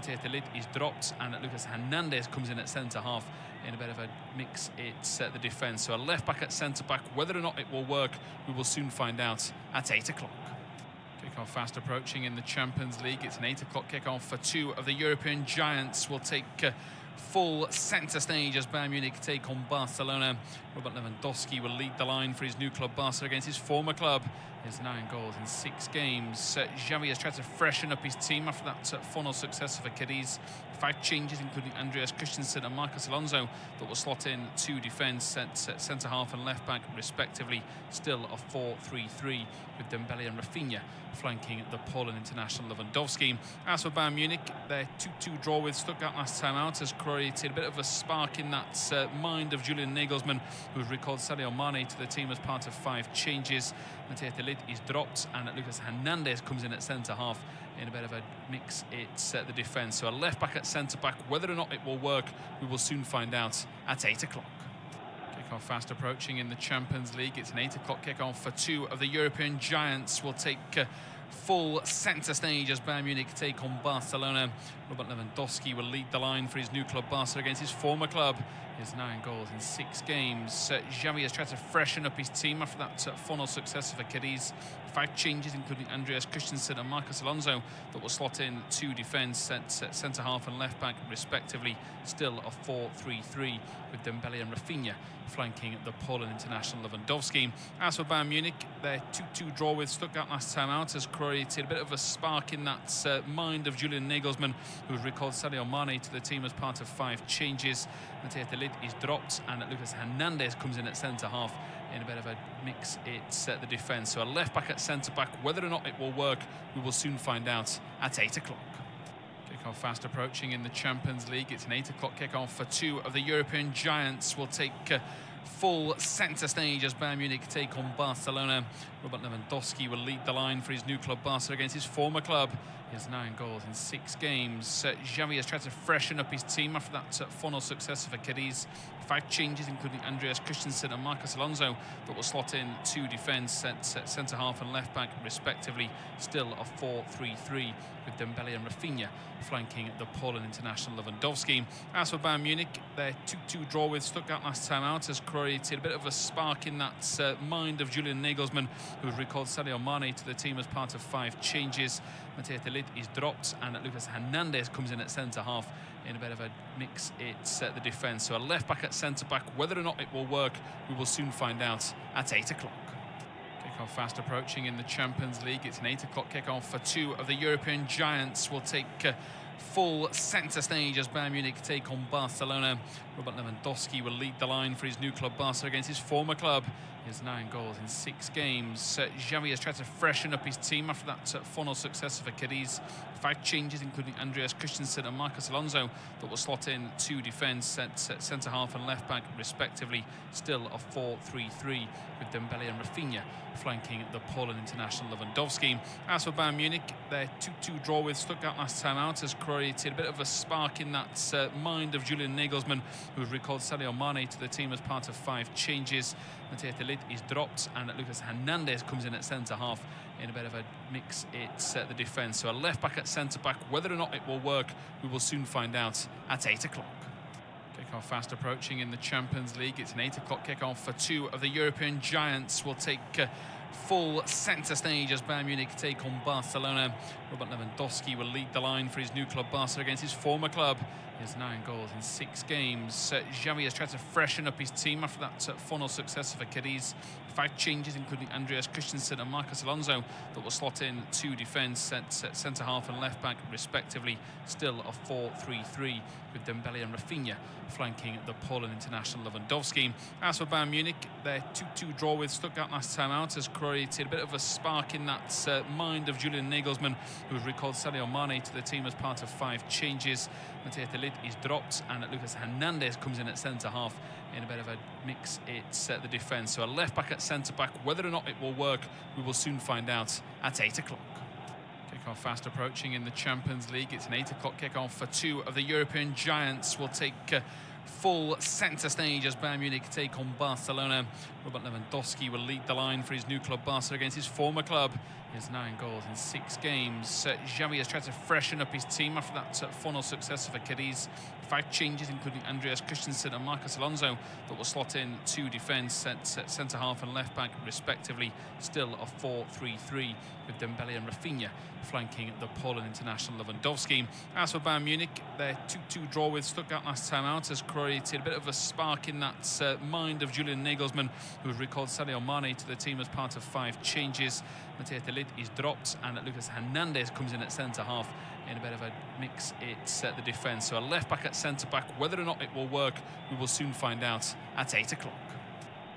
Matías de Ligt is dropped, and Lucas Hernandez comes in at centre-half in a bit of a mix. It's the defence. So a left-back at centre-back. Whether or not it will work, we will soon find out at 8 o'clock. Kickoff fast approaching in the Champions League. It's an 8 o'clock kickoff for two of the European giants. Will take full centre stage as Bayern Munich take on Barcelona. Robert Lewandowski will lead the line for his new club Barca against his former club. He has 9 goals in 6 games. Xavi has tried to freshen up his team after that 4-0 success for Cadiz. 5 changes, including Andreas Christensen and Marcos Alonso, that will slot in 2 defence at centre-half and left-back respectively. Still a 4-3-3 with Dembele and Rafinha flanking the Poland international Lewandowski. As for Bayern Munich, their 2-2 draw with Stuttgart last time out has created a bit of a spark in that mind of Julian Nagelsmann, who's recalled Sadio Mane to the team as part of 5 changes. Matías de Ligt is dropped, and Lucas Hernandez comes in at centre-half in a bit of a mix. It's the defence. So a left-back at centre-back. Whether or not it will work, we will soon find out at 8 o'clock. Kickoff fast approaching in the Champions League. It's an 8 o'clock kickoff for two of the European giants. Will take full centre stage as Bayern Munich take on Barcelona. Robert Lewandowski will lead the line for his new club Barca against his former club. He has 9 goals in 6 games. Xavi has tried to freshen up his team after that 4-0 success for Cadiz. 5 changes, including Andreas Christensen and Marcos Alonso, that will slot in 2 defence at centre-half and left-back respectively. Still a 4-3-3 with Dembele and Rafinha flanking the Poland international Lewandowski. As for Bayern Munich, their 2-2 draw with Stuttgart last time out has created a bit of a spark in that mind of Julian Nagelsmann, who's recalled Sadio Mane to the team as part of 5 changes. Matías de Ligt is dropped, and Lucas Hernandez comes in at centre-half in a bit of a mix. It's the defence. So a left-back at centre-back. Whether or not it will work, we will soon find out at 8 o'clock. Kickoff fast approaching in the Champions League. It's an 8 o'clock kickoff for two of the European giants. Will take full centre stage as Bayern Munich take on Barcelona. Robert Lewandowski will lead the line for his new club Barca against his former club. He has 9 goals in 6 games. Xavi has tried to freshen up his team after that 4-0 success for Cadiz. 5 changes, including Andreas Christensen and Marcos Alonso, that will slot in 2 defence at centre-half and left-back respectively. Still a 4-3-3 with Dembele and Rafinha flanking the Poland international Lewandowski. As for Bayern Munich, their 2-2 draw with Stuttgart last time out has created a bit of a spark in that mind of Julian Nagelsmann, who's recalled Sadio Mane to the team as part of 5 changes. Matías de Ligt is dropped, and Lucas Hernandez comes in at centre-half in a bit of a mix. It's the defence. So a left-back at centre-back. Whether or not it will work, we will soon find out at 8 o'clock. Kickoff fast approaching in the Champions League. It's an 8 o'clock kickoff for two of the European giants. Will take full centre stage as Bayern Munich take on Barcelona. Robert Lewandowski will lead the line for his new club Barca against his former club. He has 9 goals in 6 games. Xavi has tried to freshen up his team after that 4-0 success for Cadiz. 5 changes, including Andreas Christensen and Marcos Alonso, that will slot in 2 defence at centre-half and left-back respectively. Still a 4-3-3 with Dembele and Rafinha flanking the Poland international Lewandowski. As for Bayern Munich, their 2-2 draw with Stuttgart last time out has created a bit of a spark in that mind of Julian Nagelsmann, who's recalled Sadio Mane to the team as part of 5 changes. Matías de Ligt is dropped, and Lucas Hernandez comes in at centre-half in a bit of a mix. It's the defence. So a left-back at centre-back. Whether or not it will work, we will soon find out at 8 o'clock. Kickoff fast approaching in the Champions League. It's an 8 o'clock kickoff for two of the European giants. Will take full centre stage as Bayern Munich take on Barcelona. Robert Lewandowski will lead the line for his new club Barca against his former club. He has 9 goals in 6 games. Xavi has tried to freshen up his team after that 4-0 success for Cadiz. 5 changes, including Andreas Christensen and Marcos Alonso, that will slot in 2 defence at centre-half and left-back respectively. Still a 4-3-3 with Dembele and Rafinha flanking the Poland international Lewandowski. As for Bayern Munich, their 2-2 draw with Stuttgart last time out has created a bit of a spark in that mind of Julian Nagelsmann, who's recalled Sadio Mane to the team as part of 5 changes. Matías de Ligt is dropped, and Lucas Hernandez comes in at centre-half in a bit of a mix. It's the defence. So a left-back at centre-back. Whether or not it will work, we will soon find out at 8 o'clock. Kickoff fast approaching in the Champions League. It's an 8 o'clock kickoff for two of the European giants. Will take full centre stage as Bayern Munich take on Barcelona. Robert Lewandowski will lead the line for his new club Barca against his former club. He has 9 goals in 6 games. Xavi has tried to freshen up his team after that 4-0 success for Cadiz. 5 changes, including Andreas Christensen and Marcos Alonso, that will slot in 2 defence, centre-half and left-back respectively. Still a 4-3-3 with Dembele and Rafinha flanking the Poland international Lewandowski. As for Bayern Munich, their 2-2 draw with Stuttgart last time out has created a bit of a spark in that mind of Julian Nagelsmann, who has recalled Sadio Mane to the team as part of 5 changes. Matthias de Ligt is dropped and Lucas Hernandez comes in at centre-half. In a bit of a mix, it's the defence. So a left-back at centre-back. Whether or not it will work, we will soon find out at 8 o'clock.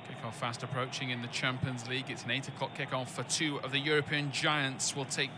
Kick-off fast approaching in the Champions League. It's an 8 o'clock kick-off for 2 of the European giants. Will take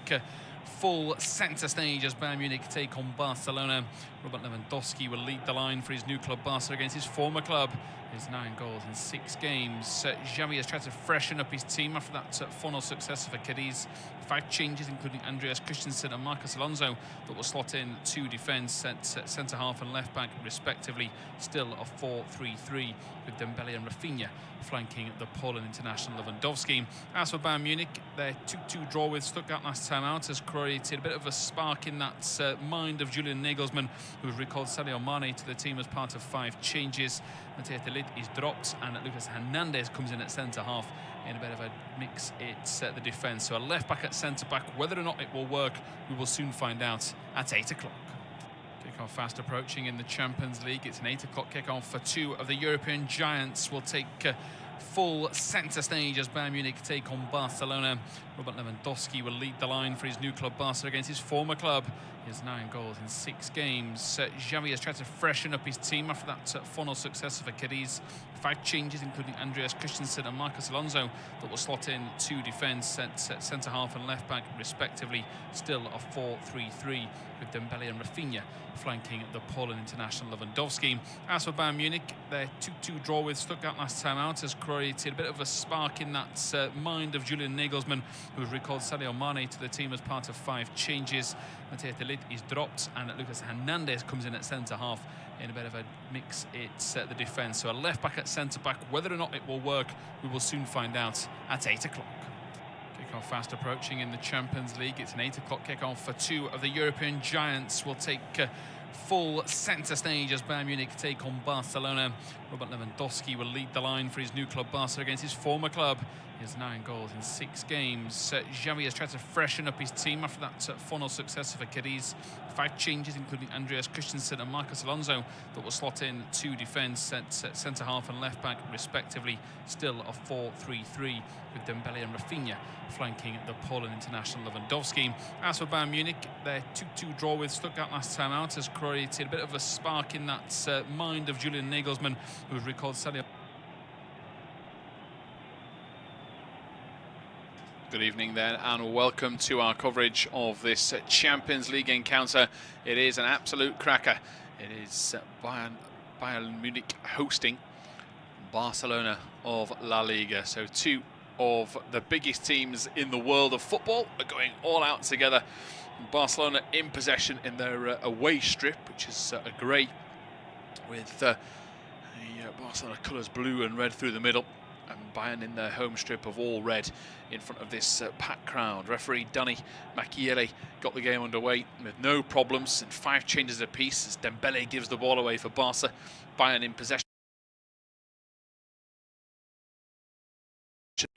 full centre stage as Bayern Munich take on Barcelona. Robert Lewandowski will lead the line for his new club Barca against his former club. His 9 goals in 6 games. Xavi has tried to freshen up his team after that 4-0 success for Cadiz. 5 changes, including Andreas Christensen and Marcos Alonso, that will slot in 2 defence, centre-half and left-back respectively. Still a 4-3-3 with Dembele and Rafinha flanking the Poland international Lewandowski. As for Bayern Munich, their 2-2 draw with Stuttgart last time out has created a bit of a spark in that mind of Julian Nagelsmann, who has recalled Sadio Mane to the team as part of 5 changes. Matthias de Ligt is dropped and Lucas Hernandez comes in at centre-half. In a bit of a mix, it's the defence. So a left-back at centre-back. Whether or not it will work, we will soon find out at 8 o'clock. Kick-off fast approaching in the Champions League. It's an 8 o'clock kick-off for 2 of the European giants. Will take full centre stage as Bayern Munich take on Barcelona. Robert Lewandowski will lead the line for his new club Barca against his former club. He has 9 goals in 6 games. Xavi has tried to freshen up his team after that 4-0 success for Cadiz. 5 changes, including Andreas Christensen and Marcos Alonso, that will slot in 2 defence, centre-half and left-back respectively. Still a 4-3-3 with Dembele and Rafinha flanking the Poland international Lewandowski. As for Bayern Munich, their 2-2 draw with Stuttgart last time out has created a bit of a spark in that mind of Julian Nagelsmann, who has recalled Sadio Mane to the team as part of 5 changes. Matthias de Ligt is dropped and Lucas Hernandez comes in at centre-half. In a bit of a mix, it's the defence. So a left-back at centre-back. Whether or not it will work, we will soon find out at 8 o'clock. Kick-off fast approaching in the Champions League. It's an 8 o'clock kick-off for 2 of the European giants. Will take full centre stage as Bayern Munich take on Barcelona. Robert Lewandowski will lead the line for his new club Barca against his former club. He has 9 goals in 6 games. Xavi has tried to freshen up his team after that 4-0 success for Cadiz. 5 changes, including Andreas Christensen and Marcos Alonso, that will slot in 2 defence, centre-half and left-back respectively. Still a 4-3-3 with Dembele and Rafinha flanking the Poland international Lewandowski. As for Bayern Munich, their 2-2 draw with Stuttgart last time out has created a bit of a spark in that mind of Julian Nagelsmann, who has recalled Sadio. Good evening then, and welcome to our coverage of this Champions League encounter. It is an absolute cracker. It is Bayern Munich hosting Barcelona of La Liga. So 2 of the biggest teams in the world of football are going all out together. Barcelona in possession in their away strip, which is a grey with Barcelona colours blue and red through the middle. And Bayern in their home strip of all red in front of this packed crowd. Referee Danny Macchiele got the game underway with no problems and 5 changes apiece as Dembele gives the ball away for Barca. Bayern in possession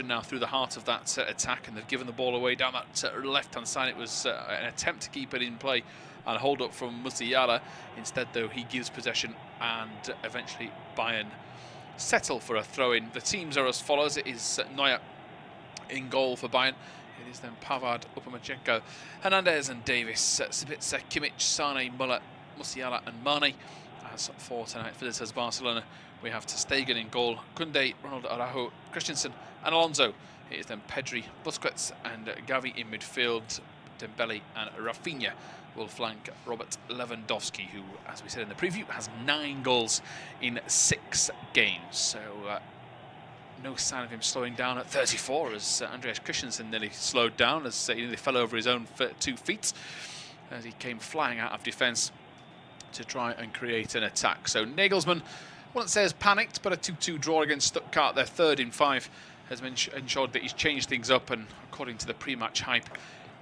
now through the heart of that attack, and they've given the ball away down that left-hand side. It was an attempt to keep it in play and hold up from Musiala. Instead, though, he gives possession and eventually Bayern settle for a throw-in. The teams are as follows. It is Neuer in goal for Bayern. It is then Pavard, Upamechenko, Hernandez and Davis, Sabitzer, Kimmich, Sane, Muller, Musiala and Mane. As for tonight, visitors Barcelona, we have ter Stegen in goal, Koundé, Ronald Araujo, Christensen and Alonso. It is then Pedri, Busquets and Gavi in midfield. Dembele and Rafinha will flank Robert Lewandowski, who, as we said in the preview, has 9 goals in 6 games. So no sign of him slowing down at 34, as Andreas Christensen nearly slowed down, as he nearly fell over his own 2 feet as he came flying out of defence to try and create an attack. So Nagelsmann, I wouldn't say has panicked, but a 2-2 draw against Stuttgart, their 3rd in 5, has ensured that he's changed things up, and according to the pre-match hype,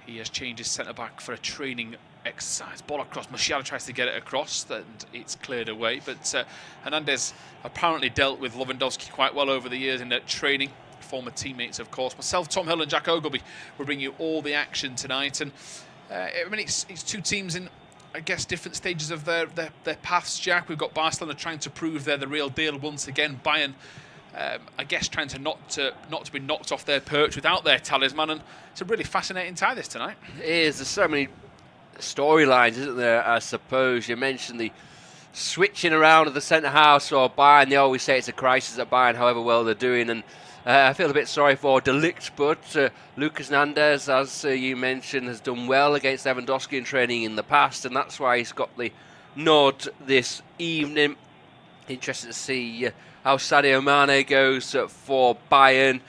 he has changed his centre-back for a training exercise. Ball across, Musiala tries to get it across, and it's cleared away. But Hernandez apparently dealt with Lewandowski quite well over the years in training. Former teammates, of course. Myself, Tom Hill and Jack Ogilvie will bring you all the action tonight. And I mean, it's two teams in, I guess, different stages of their paths, Jack. We've got Barcelona trying to prove they're the real deal once again. Bayern, I guess, trying to not to be knocked off their perch without their talisman. And it's a really fascinating tie this tonight. It is. There's so many storylines, isn't there? I suppose you mentioned the switching around of the centre half. So Bayern, they always say it's a crisis at Bayern, however well they're doing. And I feel a bit sorry for De Ligt, but Lucas Hernandez, as you mentioned, has done well against Lewandowski in training in the past, and that's why he's got the nod this evening. Interested to see how Sadio Mane goes for Bayern.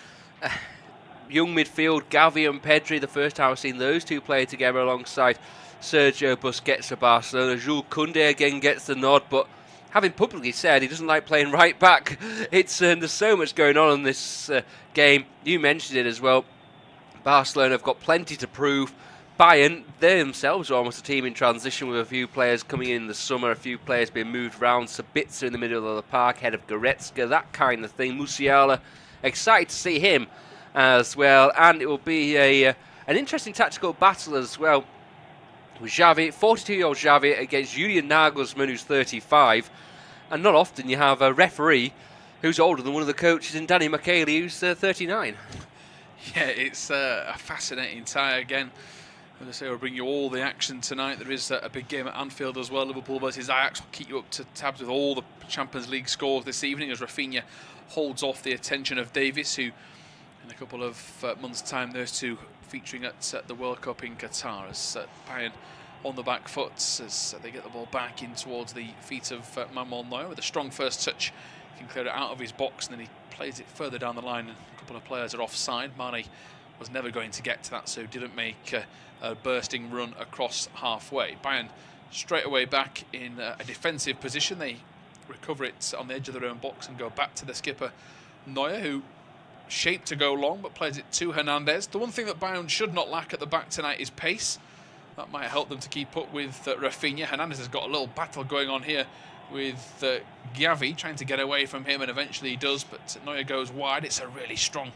Young midfield, Gavi and Pedri, the first time I've seen those two play together alongside Sergio Busquets of Barcelona. Jules Koundé again gets the nod, but having publicly said he doesn't like playing right back, there's so much going on in this game. You mentioned it as well. Barcelona have got plenty to prove. Bayern, they themselves are almost a team in transition, with a few players coming in the summer, a few players being moved around. Sabitzer in the middle of the park, head of Goretzka, that kind of thing. Musiala, excited to see him as well. And it will be an interesting tactical battle as well, with Xavi, 42-year-old Xavi against Julian Nagelsmann, who's 35. And not often you have a referee who's older than one of the coaches in Danny McKaylee, who's 39. Yeah, it's a fascinating tie again. As I say, we'll bring you all the action tonight. There is a big game at Anfield as well. Liverpool versus Ajax will keep you up to tabs with all the Champions League scores this evening, as Rafinha holds off the attention of Davies, who in a couple of months' time, those two featuring at the World Cup in Qatar, as Bayern on the back foot as they get the ball back in towards the feet of Manuel Neuer with a strong first touch. He can clear it out of his box, and then he plays it further down the line, and a couple of players are offside. Mane was never going to get to that, so didn't make a bursting run across halfway. Bayern straight away back in a defensive position. They recover it on the edge of their own box and go back to the skipper Neuer, who shaped to go long but plays it to Hernandez. The one thing that Bayern should not lack at the back tonight is pace. That might help them to keep up with Rafinha. Hernandez has got a little battle going on here with Gavi, trying to get away from him, and eventually he does, but Neuer goes wide. It's a really strong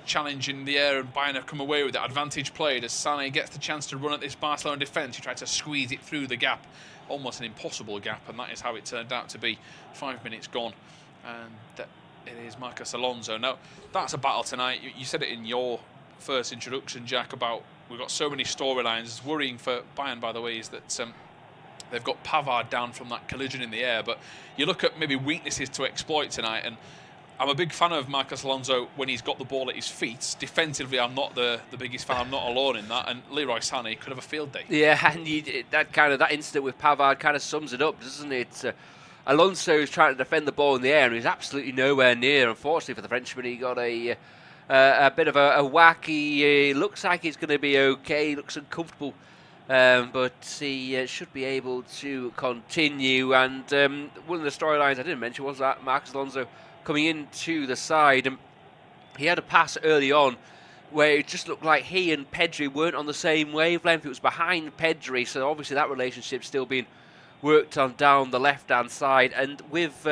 challenge in the air, and Bayern have come away with it. Advantage played as Sané gets the chance to run at this Barcelona defence. He tried to squeeze it through the gap, almost an impossible gap, and that is how it turned out to be. 5 minutes gone, and it is Marcos Alonso. Now, that's a battle tonight. You said it in your first introduction, Jack, about we've got so many storylines. It's worrying for Bayern, by the way, is that they've got Pavard down from that collision in the air, but you look at maybe weaknesses to exploit tonight, and I'm a big fan of Marcos Alonso when he's got the ball at his feet. Defensively, I'm not the biggest fan. I'm not alone in that, and Leroy Sané could have a field day. Yeah, and that incident with Pavard kind of sums it up, doesn't it? Alonso is trying to defend the ball in the air, and he's absolutely nowhere near. Unfortunately for the Frenchman, he got a bit of a whack. He looks like he's going to be okay. He looks uncomfortable, but he should be able to continue. And one of the storylines I didn't mention was that Marcos Alonso coming into the side, and he had a pass early on where it just looked like he and Pedri weren't on the same wavelength. It was behind Pedri, so obviously that relationship's still being worked on down the left-hand side. And with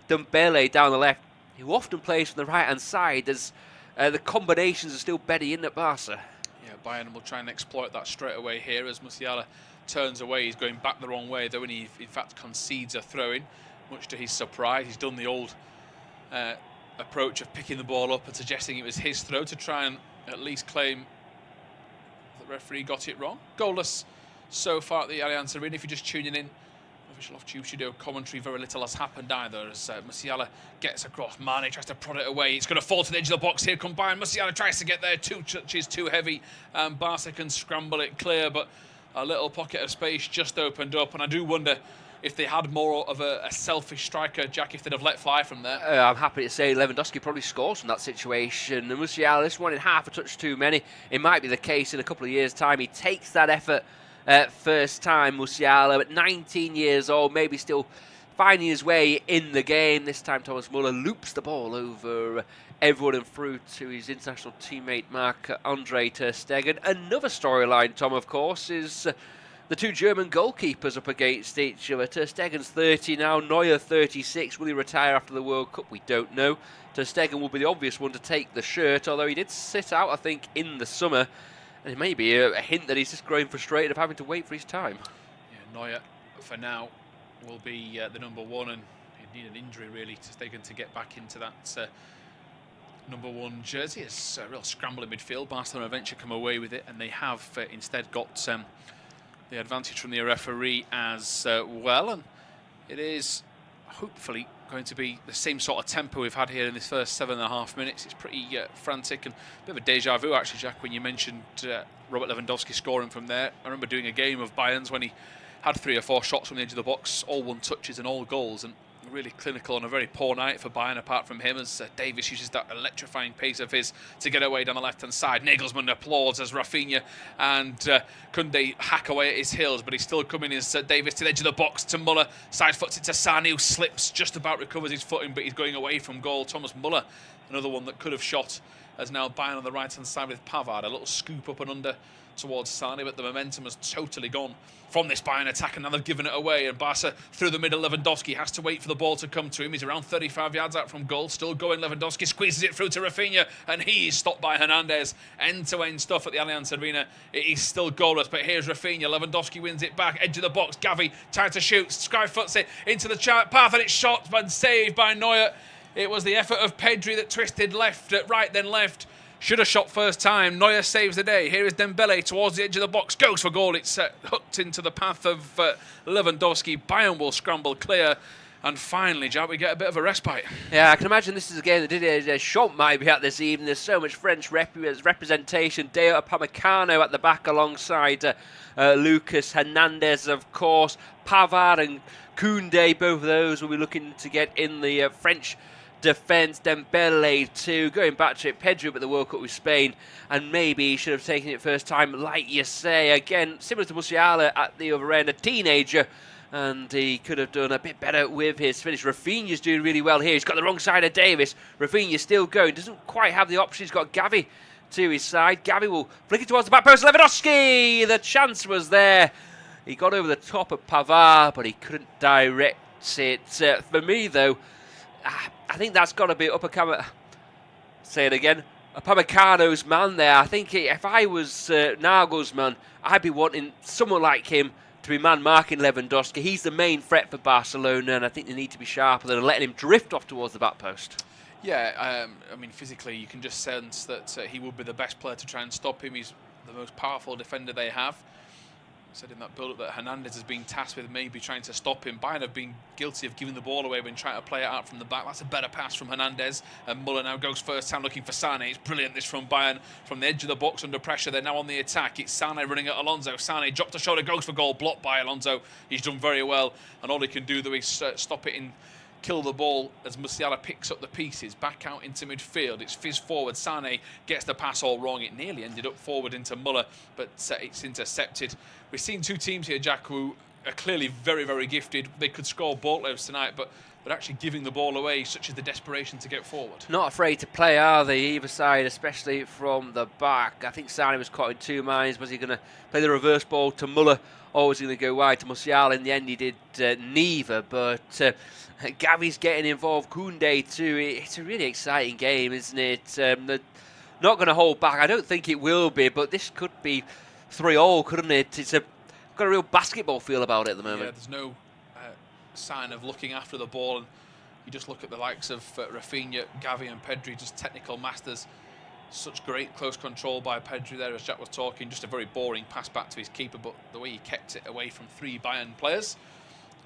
Dembele down the left, who often plays from the right-hand side, as the combinations are still bedding in at Barca. Yeah, Bayern will try and exploit that straight away here as Musiala turns away. He's going back the wrong way, though, and he in fact concedes a throw-in, much to his surprise. He's done the old approach of picking the ball up and suggesting it was his throw to try and at least claim the referee got it wrong. Goalless so far at the Allianz Arena. If you're just tuning in, official off-tube studio commentary, very little has happened either as Musiala gets across. Mane tries to prod it away. It's going to fall to the edge of the box. Here come Bayern. Musiala tries to get there. 2 touches, too heavy. Barca can scramble it clear, but a little pocket of space just opened up, and I do wonder if they had more of a selfish striker, Jack, if they'd have let fly from there. I'm happy to say Lewandowski probably scores from that situation. And Musiala, this one in half a touch too many. It might be the case in a couple of years' time. He takes that effort first time, Musiala, at 19 years old, maybe still finding his way in the game. This time Thomas Muller loops the ball over everyone and through to his international teammate Marc-Andre ter Stegen. Another storyline, Tom, of course, is the two German goalkeepers up against each other. Ter Stegen's 30 now, Neuer 36. Will he retire after the World Cup? We don't know. Ter Stegen will be the obvious one to take the shirt, although he did sit out, I think, in the summer. And it may be a hint that he's just growing frustrated of having to wait for his time. Yeah, Neuer, for now, will be the number one, and he'd need an injury, really, to Stegen to get back into that number one jersey. It's a real scramble in midfield. Barcelona eventually come away with it, and they have instead got the advantage from the referee as well. And it is hopefully going to be the same sort of tempo we've had here in this first 7.5 minutes. It's pretty frantic and a bit of a deja vu, actually, Jack, when you mentioned Robert Lewandowski scoring from there. I remember doing a game of Bayern's when he had 3 or 4 shots from the edge of the box, all one touches and all goals, and really clinical on a very poor night for Bayern apart from him, as Davis uses that electrifying pace of his to get away down the left-hand side. Nagelsmann applauds as Rafinha and Koundé hack away at his heels, but he's still coming as Davis to the edge of the box to Muller, side foots it to Sane, who slips, just about recovers his footing, but he's going away from goal. Thomas Muller, another one that could have shot, as now Bayern on the right-hand side with Pavard, a little scoop up and under towards Sane, but the momentum has totally gone from this Bayern attack, and now they've given it away, and Barca through the middle. Lewandowski has to wait for the ball to come to him. He's around 35 yards out from goal, still going. Lewandowski squeezes it through to Rafinha, and he is stopped by Hernandez. End-to-end stuff at the Allianz Arena. It is still goalless, but here's Rafinha. Lewandowski wins it back, edge of the box. Gavi tries to shoot, skyfoots it into the path, and it's shot but saved by Neuer. It was the effort of Pedri that twisted left, right then left. Should have shot first time. Neuer saves the day. Here is Dembele towards the edge of the box. Goes for goal. It's hooked into the path of Lewandowski. Bayern will scramble clear. And finally, Jack, we get a bit of a respite. Yeah, I can imagine this is a game that Didier Deschamps might be at this evening. There's so much French representation. Deo Upamecano at the back alongside Lucas Hernandez, of course. Pavard and Koundé, both of those will be looking to get in the French defence. Dembele too, going back to it. Pedri at the World Cup with Spain, and maybe he should have taken it first time, like you say. Again, similar to Musiala at the other end, a teenager, and he could have done a bit better with his finish. Rafinha's doing really well here. He's got the wrong side of Davis. Rafinha's still going, doesn't quite have the option. He's got Gavi to his side. Gavi will flick it towards the back post. Lewandowski, the chance was there. He got over the top of Pavard, but he couldn't direct it. For me, though, I think that's got to be say it again, Upamecano's man there. I think if I was Nagelsmann, I'd be wanting someone like him to be man-marking Lewandowski. He's the main threat for Barcelona, and I think they need to be sharper than letting him drift off towards the back post. Yeah, I mean, physically, you can just sense that he would be the best player to try and stop him. He's the most powerful defender they have. Said in that build-up that Hernandez has been tasked with maybe trying to stop him. Bayern have been guilty of giving the ball away when trying to play it out from the back. That's a better pass from Hernandez. And Muller now goes first time looking for Sane. It's brilliant, this from Bayern. From the edge of the box under pressure, they're now on the attack. It's Sane running at Alonso. Sane dropped the shoulder, goes for goal, blocked by Alonso. He's done very well. And all he can do, though, is stop it in, kill the ball as Musiala picks up the pieces back out into midfield. It's fizz forward. Sane gets the pass all wrong. It nearly ended up forward into Muller, but it's intercepted. We've seen two teams here, Jack, who are clearly very, very gifted. They could score boatloads tonight, but actually giving the ball away, such as the desperation to get forward. Not afraid to play, are they, either side, especially from the back. I think Sane was caught in two minds. Was he going to play the reverse ball to Muller, or was he going to go wide to Musiala? In the end, he did neither, but Gavi's getting involved, Koundé too. It's a really exciting game, isn't it? They're not going to hold back. I don't think it will be, but this could be 3-3, couldn't it? It's got a real basketball feel about it at the moment. Yeah, there's no sign of looking after the ball, and you just look at the likes of Rafinha, Gavi and Pedri, just technical masters. Such great close control by Pedri there, as Jack was talking. Just a very boring pass back to his keeper, but the way he kept it away from 3 Bayern players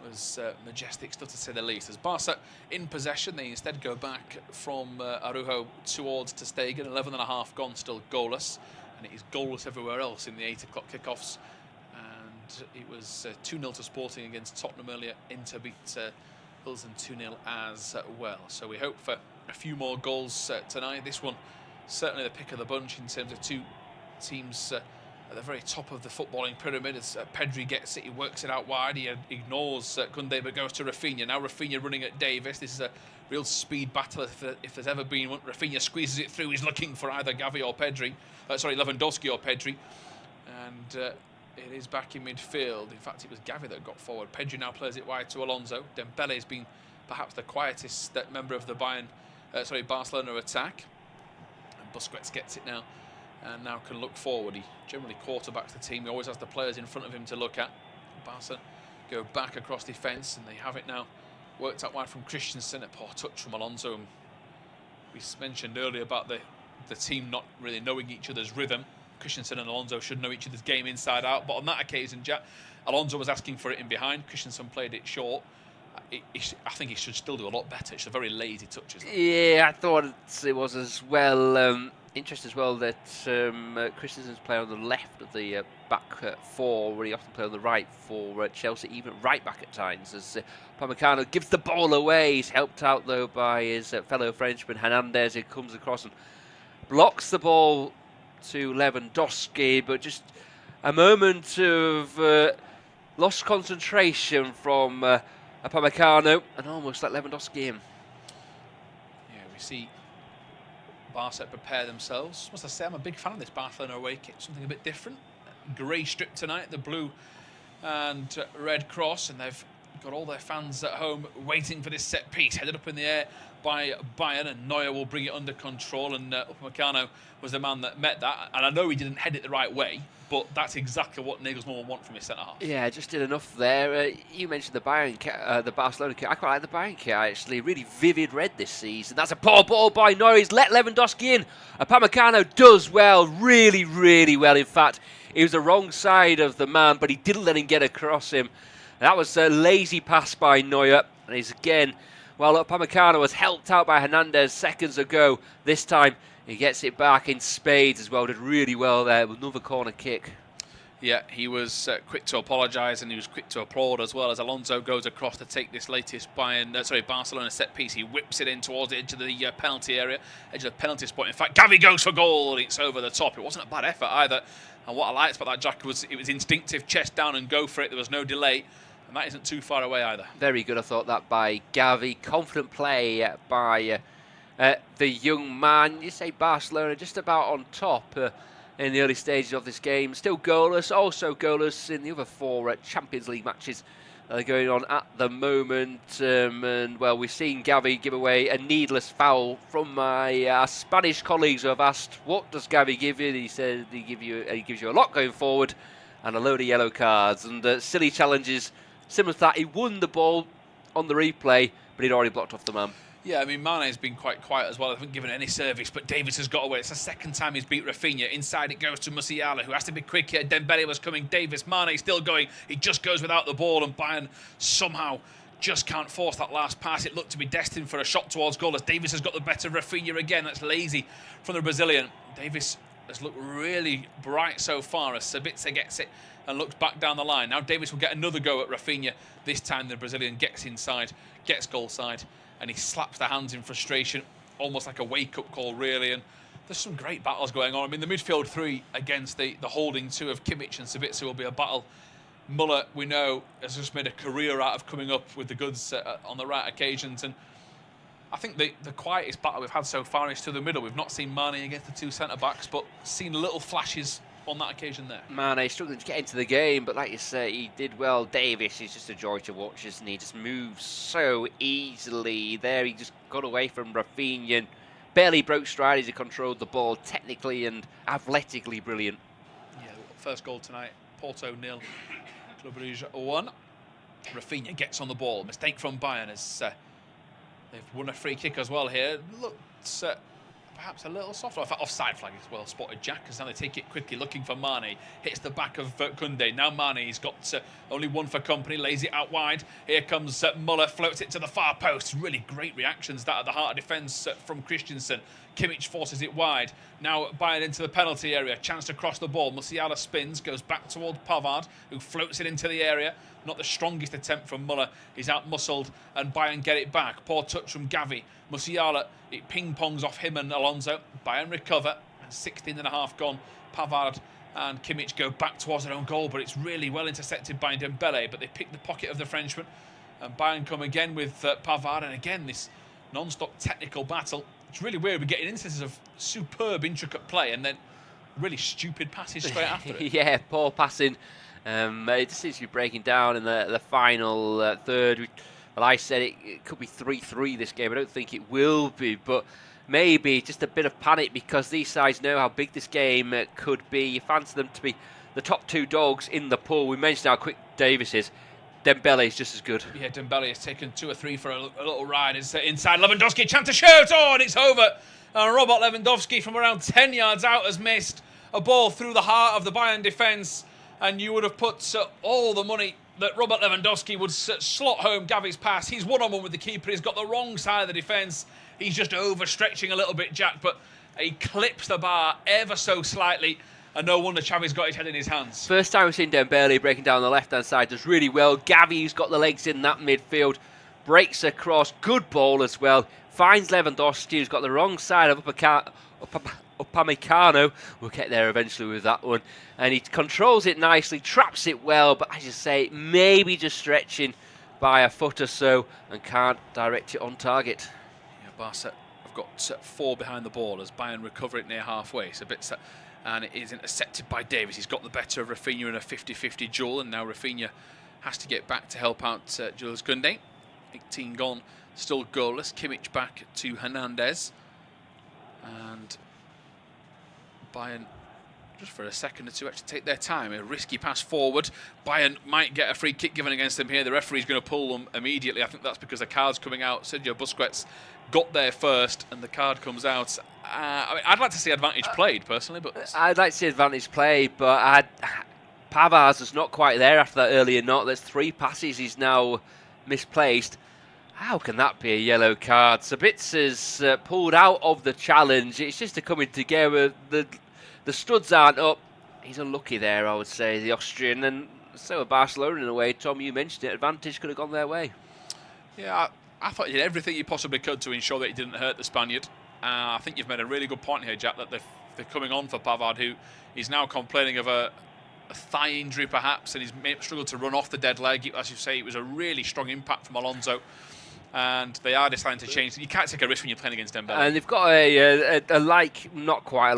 was majestic stuff, to say the least. As Barca in possession, they instead go back from Araujo towards ter Stegen. 11.5 gone, still goalless, and it is goalless everywhere else in the 8 o'clock kickoffs. And it was 2-0 to Sporting against Tottenham earlier. Inter beat Pilsen 2-0 as well. So we hope for a few more goals tonight. This one certainly the pick of the bunch in terms of two teams at the very top of the footballing pyramid. As Pedri gets it, he works it out wide. He ignores Koundé, but goes to Rafinha. Now Rafinha running at Davis. This is a real speed battle if there's ever been one. Rafinha squeezes it through. He's looking for either Gavi or Pedri. Lewandowski or Pedri. And it is back in midfield. In fact, it was Gavi that got forward. Pedri now plays it wide to Alonso. Dembele has been perhaps the quietest member of the Barcelona attack. And Busquets gets it now. And now can look forward. He generally quarterbacks the team. He always has the players in front of him to look at. Barca go back across defence, and they have it now worked out wide from Christensen. A poor touch from Alonso. And we mentioned earlier about the team not really knowing each other's rhythm. Christensen and Alonso should know each other's game inside out. But on that occasion, Alonso was asking for it in behind. Christensen played it short. I think he should still do a lot better. It's a very lazy touch, isn't it? Yeah, I thought it was as well. Interesting as well that Christensen's playing on the left of the back four, where he often played on the right for Chelsea, even right back at times. As Upamecano gives the ball away, he's helped out though by his fellow Frenchman Hernandez, who comes across and blocks the ball to Lewandowski, but just a moment of lost concentration from Upamecano and almost let Lewandowski in. Yeah, we see Barca prepare themselves. Must I say, I'm a big fan of this Barcelona away kit. Something a bit different. Grey strip tonight, the blue and red cross, and they've got all their fans at home waiting for this set piece. Headed up in the air by Bayern, and Neuer will bring it under control, and Upamecano was the man that met that. And I know he didn't head it the right way, but that's exactly what Nagelsmann will want from his centre-half. Yeah, just did enough there. You mentioned the Barcelona kit. I quite like the Bayern kit, actually. Really vivid red this season. That's a poor ball by Neuer. He's let Lewandowski in. Upamecano does well, really, really well. In fact, he was the wrong side of the man, but he didn't let him get across him. That was a lazy pass by Neuer. And he's again, well, Upamecano was helped out by Hernandez seconds ago. This time, he gets it back in spades as well. Did really well there with another corner kick. Yeah, he was quick to apologise, and he was quick to applaud as well as Alonso goes across to take this latest Barcelona set piece. He whips it in towards the edge of the penalty area, edge of the penalty spot. In fact, Gavi goes for goal, and it's over the top. It wasn't a bad effort either. And what I liked about that, Jack, was it was instinctive, chest down and go for it. There was no delay, and that isn't too far away either. Very good, I thought, that by Gavi. Confident play by the young man. You say Barcelona just about on top in the early stages of this game. Still goalless, also goalless in the other four Champions League matches that are going on at the moment. And, well, we've seen Gavi give away a needless foul from my Spanish colleagues who have asked, what does Gavi give you? He said he gives you a lot going forward and a load of yellow cards. And silly challenges, similar to that. He won the ball on the replay, but he'd already blocked off the man. Yeah, I mean, Mane's been quite quiet as well. I haven't given any service, but Davis has got away. It's the second time he's beat Rafinha. Inside it goes to Musiala, who has to be quick here. Dembele was coming. Davis, Mane still going. He just goes without the ball, and Bayern somehow just can't force that last pass. It looked to be destined for a shot towards goal as Davis has got the better of Rafinha again. That's lazy from the Brazilian. Davis has looked really bright so far as Sabitzer gets it and looks back down the line. Now Davis will get another go at Rafinha. This time the Brazilian gets inside, gets goal side, and he slaps the hands in frustration, almost like a wake-up call, really. And there's some great battles going on. I mean, the midfield three against the holding two of Kimmich and Sabitzer will be a battle. Muller, we know, has just made a career out of coming up with the goods on the right occasions. And I think the quietest battle we've had so far is to the middle. We've not seen Mane against the two centre-backs, but seen little flashes on that occasion there. Mane struggling to get into the game, but like you say, he did well. Davis is just a joy to watch, isn't he? Just moves so easily. There he just got away from Rafinha and barely broke stride as he controlled the ball. Technically and athletically brilliant. Yeah, first goal tonight. Porto 0, Club Brugge 1. Rafinha gets on the ball. Mistake from Bayern as they've won a free kick as well here. Looks perhaps a little softer. In fact, offside flag is well spotted, Jack, because now they take it quickly, looking for Mane. Hits the back of Koundé. Now Mane, he's got only one for company, lays it out wide. Here comes Muller, floats it to the far post. Really great reactions that at the heart of defence from Christensen. Kimmich forces it wide. Now Bayern into the penalty area. Chance to cross the ball. Musiala spins, goes back toward Pavard, who floats it into the area. Not the strongest attempt from Muller. He's out-muscled, and Bayern get it back. Poor touch from Gavi. Musiala, it ping-pongs off him and Alonso. Bayern recover, and 16 and a half gone. Pavard And Kimmich go back towards their own goal, but it's really well intercepted by Dembele. But they pick the pocket of the Frenchman. And Bayern come again with Pavard. And again, this non-stop technical battle. It's really weird. We're getting instances of superb, intricate play and then really stupid passes straight after it. Yeah, poor passing. It just seems to be breaking down in the final third. Well, I said it could be 3-3 this game. I don't think it will be, but maybe just a bit of panic because these sides know how big this game could be. You fancy them to be the top two dogs in the pool. We mentioned how quick Davis is. Dembele is just as good. Yeah, Dembele has taken 2 or 3 for a little ride. It's inside Lewandowski, chance to shoot. Oh, and it's over. And Robert Lewandowski from around 10 yards out has missed a ball through the heart of the Bayern defence. And you would have put all the money that Robert Lewandowski would slot home Gavi's pass. He's one-on-one with the keeper. He's got the wrong side of the defence. He's just overstretching a little bit, Jack, but he clips the bar ever so slightly, and no wonder Xavi's got his head in his hands. First time we've seen Dembele breaking down the left-hand side, does really well. Gavi's got the legs in that midfield, breaks across, good ball as well, finds Lewandowski, who's got the wrong side of Upamecano. We'll get there eventually with that one. And he controls it nicely, traps it well, but as you say, maybe just stretching by a foot or so and can't direct it on target. Barca have got 4 behind the ball as Bayern recover it near halfway. It's a bit and it is intercepted by Davis. He's got the better of Rafinha in a 50-50 duel, and now Rafinha has to get back to help out Jules Koundé. 18 gone, still goalless. Kimmich back to Hernandez. And Bayern, just for a second or two, actually take their time. A risky pass forward. Bayern might get a free kick given against them here. The referee's going to pull them immediately. I think that's because the card's coming out. Sergio Busquets got there first, and the card comes out. I mean, I'd like to see advantage played, personally, but I'd like to see advantage played, but Pavard's is not quite there after that earlier knock. There's 3 passes he's now misplaced. How can that be a yellow card? Sabitzer's pulled out of the challenge. It's just a coming together. The studs aren't up. He's unlucky there, I would say, the Austrian, and so are Barcelona in a way. Tom, you mentioned it. Advantage could have gone their way. Yeah, I thought you did everything you possibly could to ensure that he didn't hurt the Spaniard. I think you've made a really good point here, Jack, that they're coming on for Pavard, who is now complaining of a thigh injury perhaps, and he's struggled to run off the dead leg. As you say, it was a really strong impact from Alonso, and they are deciding to change. You can't take a risk when you're playing against Dembele. And they've got not quite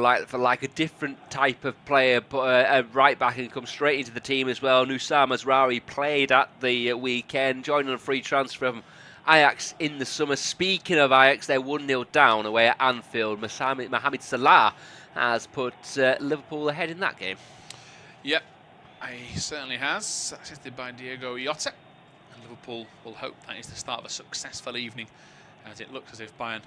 a different type of player, but a right back who comes straight into the team as well. Nusar Mazraoui played at the weekend, joined on a free transfer from Ajax in the summer. Speaking of Ajax, they're 1-0 down away at Anfield. Mohamed Salah has put Liverpool ahead in that game. Yep, he certainly has. Assisted by Diego Jota. And Liverpool will hope that is the start of a successful evening, as it looks as if Bayern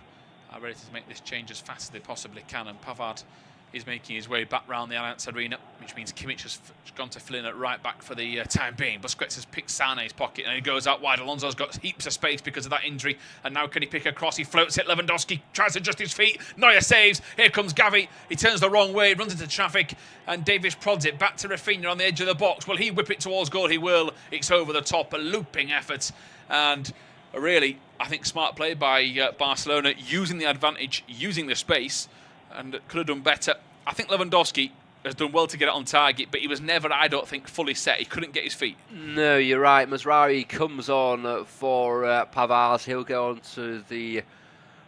are ready to make this change as fast as they possibly can. And Pavard is making his way back round the Allianz Arena, which means Kimmich has gone to fill in at right back for the time being. Busquets has picked Sané's pocket and he goes out wide. Alonso's got heaps of space because of that injury, and now can he pick a cross? He floats it. Lewandowski tries to adjust his feet. Neuer saves. Here comes Gavi. He turns the wrong way, runs into traffic, and Davis prods it back to Rafinha on the edge of the box. Will he whip it towards goal? He will. It's over the top. A looping effort, and really, I think, smart play by Barcelona, using the advantage, using the space, and could have done better. I think Lewandowski has done well to get it on target, but he was never, I don't think, fully set. He couldn't get his feet. No, you're right. Mazraoui comes on for Pavard. He'll go on to the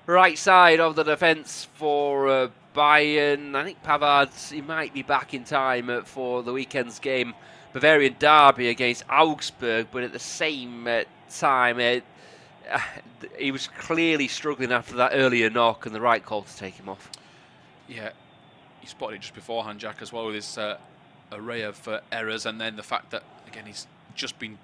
right side of the defence for Bayern. I think Pavard, he might be back in time for the weekend's game, Bavarian derby against Augsburg, but at the same time, he was clearly struggling after that earlier knock, and the right call to take him off. Yeah, he spotted it just beforehand, Jack, as well, with his array of errors, and then the fact that, again, he's just been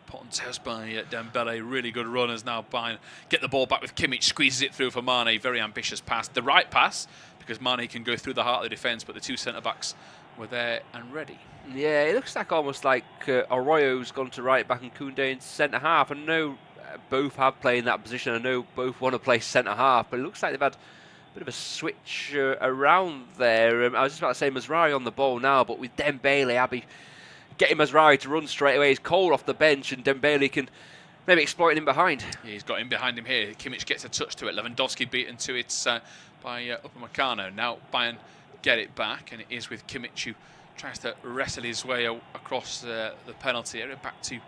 put on test by Dembele. Really good runners now. Bayern get the ball back with Kimmich, squeezes it through for Mane. Very ambitious pass. The right pass, because Mane can go through the heart of the defence, but the 2 centre-backs were there and ready. Yeah, it looks like almost like Arroyo's gone to right back and Koundé in centre-half. I know both have played in that position. I know both want to play centre-half, but it looks like they've had bit of a switch around there. I was just about to say Mazraoui on the ball now, but with Dembele, I'll be getting Mazraoui to run straight away. He's cold off the bench, and Dembele can maybe exploit him behind. Yeah, he's got him behind him here. Kimmich gets a touch to it. Lewandowski beaten to it by Upamecano. Now Bayern get it back, and it is with Kimmich, who tries to wrestle his way across the penalty area back to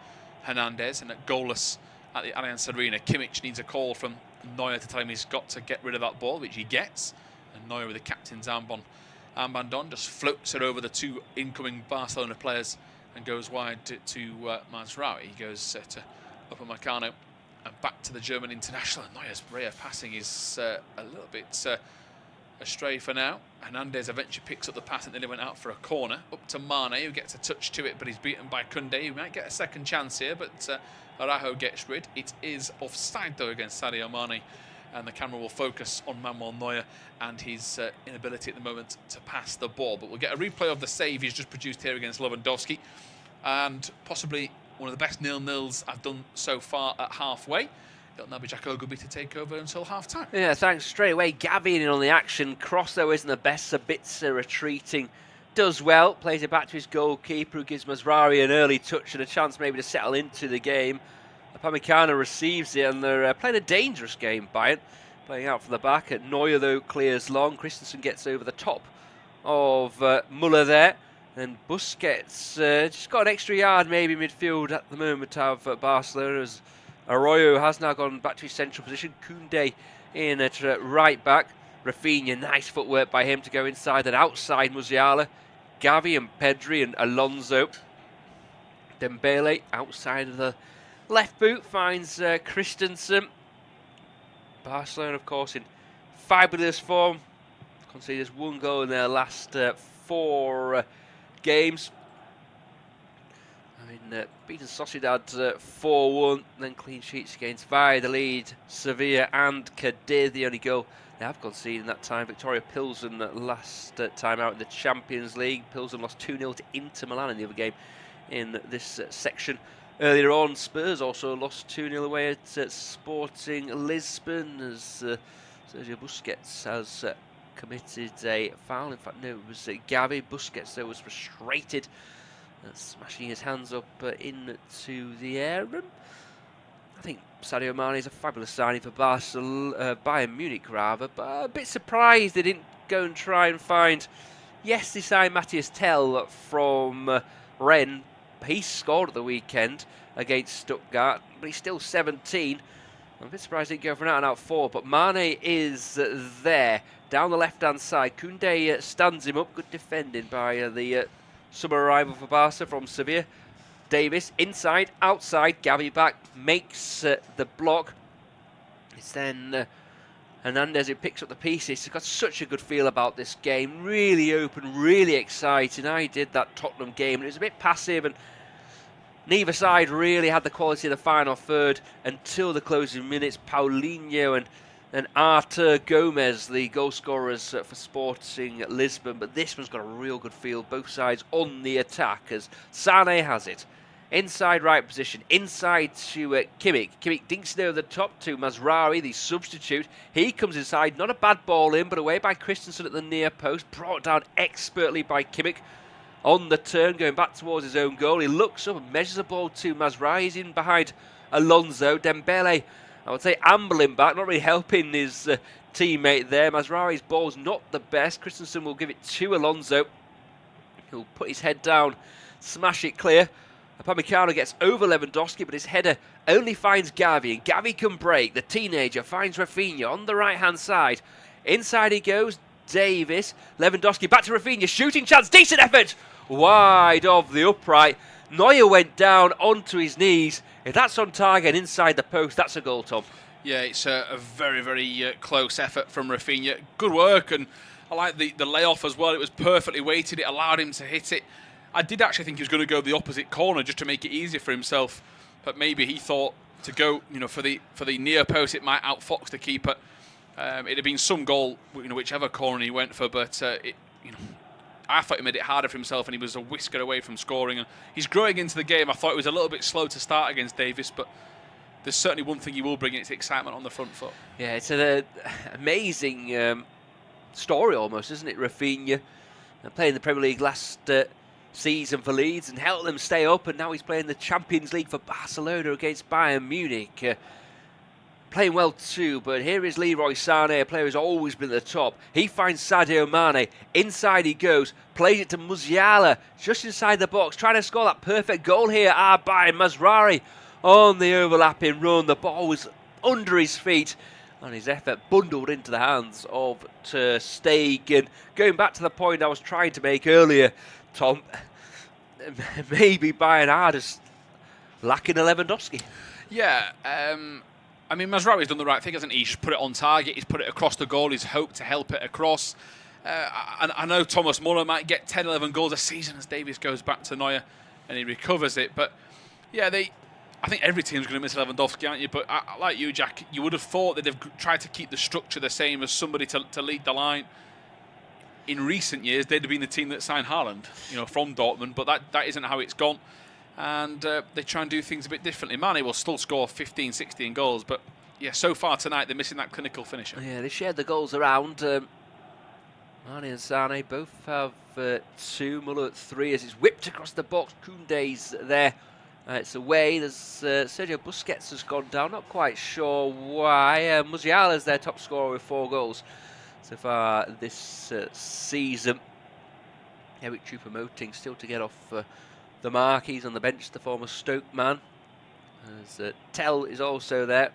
Hernandez, and at goalless at the Allianz Arena. Kimmich needs a call from Neuer to tell him he's got to get rid of that ball, which he gets, and Neuer, with the captain's armband on, just floats it over the two incoming Barcelona players and goes wide to Mazraoui. He goes to Upamecano and back to the German international. Neuer's ray of passing is a little bit astray for now. Hernandez eventually picks up the pass and then he went out for a corner. Up to Mane, who gets a touch to it, but he's beaten by Koundé, who might get a second chance here, but Araujo gets rid. It is offside, though, against Sadio Mane, and the camera will focus on Manuel Neuer and his inability at the moment to pass the ball. But we'll get a replay of the save he's just produced here against Lewandowski, and possibly one of the best nil-nils I've done so far at halfway. It'll now be Jack Ogilvie to take over until half-time. Yeah, thanks. Straight away, Gavi in on the action. Cross, though, isn't the best. Sabitzer retreating. Does well. Plays it back to his goalkeeper, who gives Mazraoui an early touch and a chance maybe to settle into the game. Upamecano receives it, and they're playing a dangerous game, Bayern. Playing out from the back. Neuer, though, clears long. Christensen gets over the top of Müller there. And Busquets just got an extra yard maybe midfield at the moment of Barcelona, as Arroyo has now gone back to his central position. Koundé in at right back. Rafinha, nice footwork by him to go inside and outside Musiala. Gavi and Pedri and Alonso. Dembele outside of the left boot finds Christensen. Barcelona, of course, in fabulous form. Conceded just one goal in their last 4 games. Beaten Sociedad 4-1, then clean sheets against Valladolid, Sevilla and Cadiz. The only goal they have conceded in that time. Victoria Pilsen last time out in the Champions League. Pilsen lost 2-0 to Inter Milan in the other game in this section. Earlier on, Spurs also lost 2-0 away at Sporting Lisbon, as Sergio Busquets has committed a foul. In fact, no, it was Gavi. Busquets, though, was frustrated, smashing his hands up into the air. I think Sadio Mane is a fabulous signing for Bayern Munich, rather, but a bit surprised they didn't go and try and find. Yes, they signed Matthias Tell from Rennes. He scored at the weekend against Stuttgart, but he's still 17. I'm a bit surprised he didn't go for an out-and-out 4, but Mane is there down the left-hand side. Koundé stands him up. Good defending by the summer arrival for Barca from Sevilla. Davis inside, outside. Gavi back, makes the block. It's then Hernandez who picks up the pieces. He's got such a good feel about this game. Really open, really exciting. I did that Tottenham game, and it was a bit passive, and neither side really had the quality of the final third until the closing minutes. Paulinho and Artur Gomez, the goal scorers for Sporting Lisbon. But this one's got a real good feel. Both sides on the attack, as Sané has it. Inside right position, inside to Kimmich. Kimmich dinks it over the top to Mazraoui, the substitute. He comes inside, not a bad ball in, but away by Christensen at the near post. Brought down expertly by Kimmich. On the turn, going back towards his own goal. He looks up and measures the ball to Mazraoui. He's in behind Alonso. Dembele, I would say, ambling back, not really helping his teammate there. Mazraoui's ball's not the best. Christensen will give it to Alonso. He'll put his head down, smash it clear. Upamecano gets over Lewandowski, but his header only finds Gavi, and Gavi can break. The teenager finds Rafinha on the right-hand side. Inside he goes, Davis. Lewandowski back to Rafinha, shooting chance, decent effort! Wide of the upright. Neuer went down onto his knees. If that's on target and inside the post, that's a goal, Tom. Yeah, it's a very, very close effort from Rafinha. Good work, and I like the layoff as well. It was perfectly weighted. It allowed him to hit it. I did actually think he was going to go the opposite corner just to make it easier for himself, but maybe he thought to go, for the near post, it might outfox the keeper. It'd have been some goal, whichever corner he went for, but I thought he made it harder for himself, and he was a whisker away from scoring. And he's growing into the game. I thought it was a little bit slow to start against Davis, but there's certainly one thing he will bring, and it's excitement on the front foot. Yeah, it's an amazing story almost, isn't it? Rafinha playing the Premier League last season for Leeds and helped them stay up, and now he's playing the Champions League for Barcelona against Bayern Munich. playing well too, but here is Leroy Sané, a player who's always been at the top. He finds Sadio Mane, inside he goes, plays it to Musiala, just inside the box, trying to score that perfect goal here. Bayern Mazraoui on the overlapping run, the ball was under his feet, and his effort bundled into the hands of Ter Stegen. Going back to the point I was trying to make earlier, Tom, maybe Bayern are just lacking a Lewandowski. Yeah, I mean, Mazraoui's done the right thing, hasn't he? He's put it on target, he's put it across the goal, he's hoped to help it across. I know Thomas Muller might get 10, 11 goals a season as Davies goes back to Neuer and he recovers it. But, yeah, I think every team's going to miss Lewandowski, aren't you? But like you, Jack, you would have thought that they've tried to keep the structure the same as somebody to lead the line. In recent years, they'd have been the team that signed Haaland, from Dortmund, but that isn't how it's gone. And they try and do things a bit differently. Mane will still score 15, 16 goals, but yeah, so far tonight they're missing that clinical finisher. Yeah, they shared the goals around. Mane and Sané both have 2, Muller at 3 as it's whipped across the box. Koundé's there. It's away. There's Sergio Busquets has gone down. Not quite sure why. Musiala's their top scorer with 4 goals so far this season. Eric Choupo-Moting still to get off the mark. He's on the bench, the former Stoke man. As Tell is also there.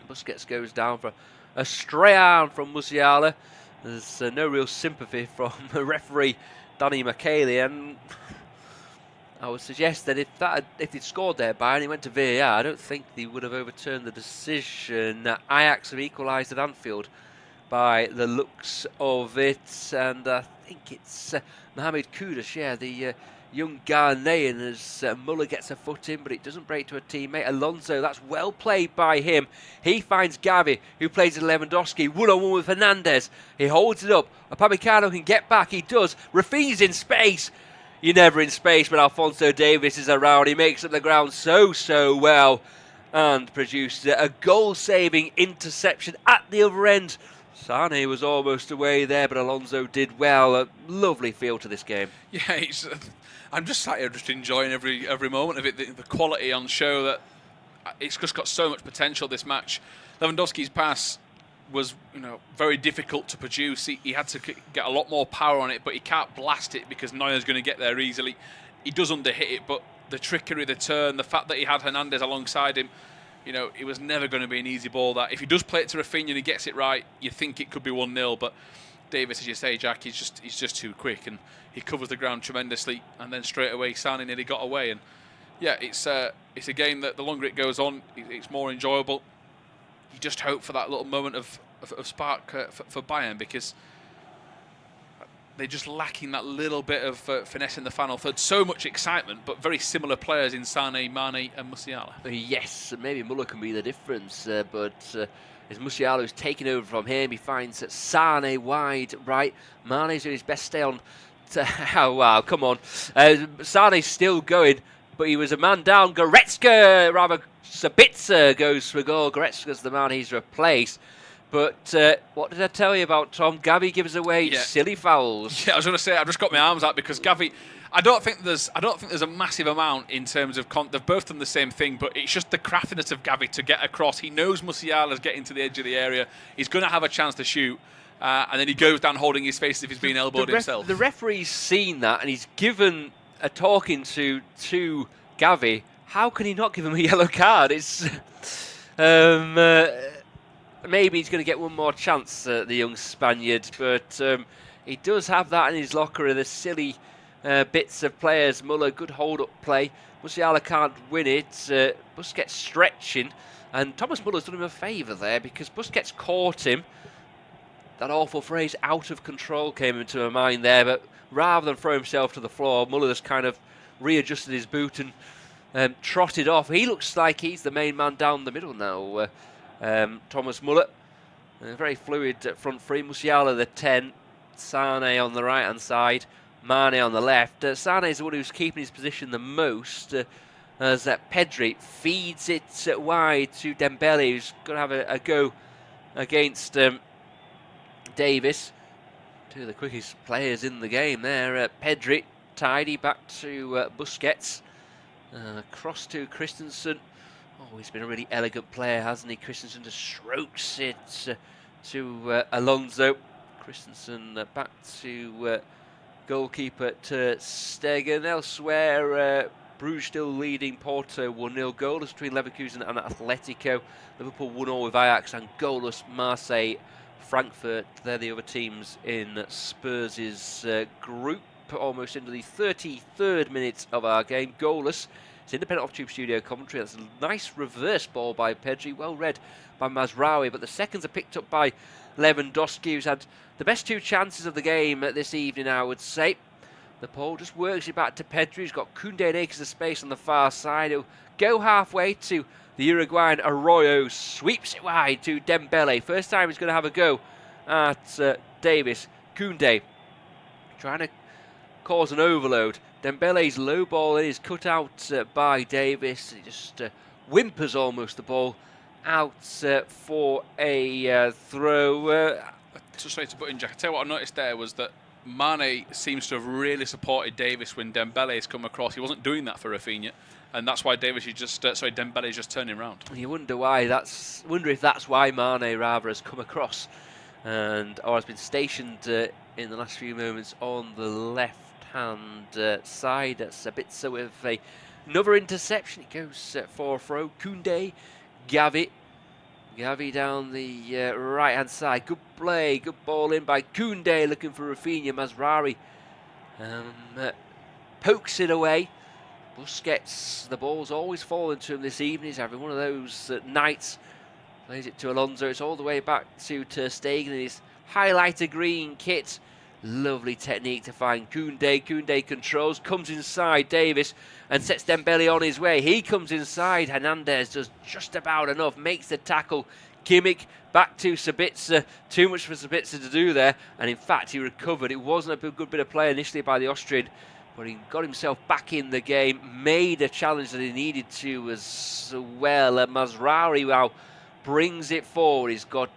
Busquets goes down for a stray arm from Musiala. There's no real sympathy from referee Danny McKaylee, and I would suggest that if they'd scored there Bayern, he went to VAR, I don't think they would have overturned the decision. Ajax have equalised at Anfield by the looks of it, and I think it's Mohamed Kudus, the young Ghanaian, as Muller gets a foot in, but it doesn't break to a teammate. Alonso, that's well played by him. He finds Gavi, who plays at Lewandowski, one-on-one with Fernandes. He holds it up. Upamecano can get back. He does. Rafinha's in space. You're never in space when Alphonso Davies is around. He makes up the ground so well and produces a goal-saving interception at the other end. Sané was almost away there, but Alonso did well. A lovely feel to this game. Yeah, I'm just sat here just enjoying every moment of it. The quality on show, that it's just got so much potential, this match. Lewandowski's pass was very difficult to produce. He had to get a lot more power on it, but he can't blast it because Neuer's going to get there easily. He does underhit it, but the trickery, the turn, the fact that he had Hernandez alongside him, it was never going to be an easy ball. That if he does play it to Rafinha and he gets it right, you think it could be 1-0, but Davis, as you say, Jack, he's just too quick, and he covers the ground tremendously, and then straight away Sané nearly got away. And yeah, it's a game that the longer it goes on, it's more enjoyable. You just hope for that little moment of spark for Bayern, because they're just lacking that little bit of finesse in the final third. So much excitement, but very similar players in Sané, Mane and Musiala. Yes, maybe Muller can be the difference, but as Musiala who's taken over from him, he finds Sané wide right. Mane's doing his best stay on. Oh, wow, come on. Sané's still going, but he was a man down. Sabitzer goes for a goal. Goretzka's the man he's replaced. But what did I tell you about Tom? Gavi gives away silly fouls. Yeah, I was going to say, I've just got my arms out because Gavi, I don't think there's a massive amount in terms of they've both done the same thing, but it's just the craftiness of Gavi to get across. He knows Musiala's getting to the edge of the area. He's going to have a chance to shoot, and then he goes down holding his face as if he's being elbowed himself. The referee's seen that, and he's given a talking to Gavi. How can he not give him a yellow card? It's maybe he's going to get one more chance, the young Spaniard, but he does have that in his locker, the silly bits of players. Muller, good hold-up play. Musiala can't win it. Busquets stretching, and Thomas Muller's done him a favour there because Busquets caught him. That awful phrase, out of control, came into my mind there, but rather than throw himself to the floor, Muller just kind of readjusted his boot and trotted off. He looks like he's the main man down the middle now. Thomas Muller, very fluid front three. Musiala the 10, Sané on the right hand side, Mane on the left. Sané is the one who's keeping his position the most, as Pedri feeds it wide to Dembele, who's going to have a go against Davis. Two of the quickest players in the game there. Pedri tidy back to Busquets, across to Christensen Oh, he's been a really elegant player, hasn't he? Christensen just strokes it to Alonso. Christensen back to goalkeeper Ter Stegen. Elsewhere, Bruges still leading Porto 1-0. Goalless between Leverkusen and Atletico. Liverpool 1-0 with Ajax, and goalless Marseille, Frankfurt. They're the other teams in Spurs' group. Almost into the 33rd minute of our game. Goalless. It's independent off-tube studio commentary. That's a nice reverse ball by Pedri. Well read by Mazraoui. But the seconds are picked up by Lewandowski, who's had the best 2 chances of the game this evening, I would say. The ball just works it back to Pedri. He's got Koundé and acres of space on the far side. He'll go halfway to the Uruguayan Arroyo. Sweeps it wide to Dembele. First time he's going to have a go at Davis. Koundé trying to cause an overload. Dembele's low ball is cut out by Davis. He just whimpers almost the ball out for a throw. Just sorry to put in, Jack. I tell you what I noticed there was that Mane seems to have really supported Davis when Dembele has come across. He wasn't doing that for Rafinha, and that's why Davis is just Dembele is just turning round. You wonder why. Wonder if that's why Mane rather has come across or has been stationed in the last few moments on the left-hand side. That's a bit so with another interception. It goes for a throw. Koundé, Gavi down the right-hand side. Good play, good ball in by Koundé, looking for Rafinha. Mazraoui pokes it away. Busquets, the ball's always fallen to him this evening. He's having one of those nights. Plays it to Alonso. It's all the way back to Ter Stegen in his highlighter green kit. Lovely technique to find Koundé. Koundé controls, comes inside Davis and sets Dembele on his way. He comes inside. Hernandez does just about enough, makes the tackle. Kimmich back to Sabitzer. Too much for Sabitzer to do there, and in fact he recovered. It wasn't a good bit of play initially by the Austrian, but he got himself back in the game, made a challenge that he needed to as well. Mazraoui now brings it forward. He's got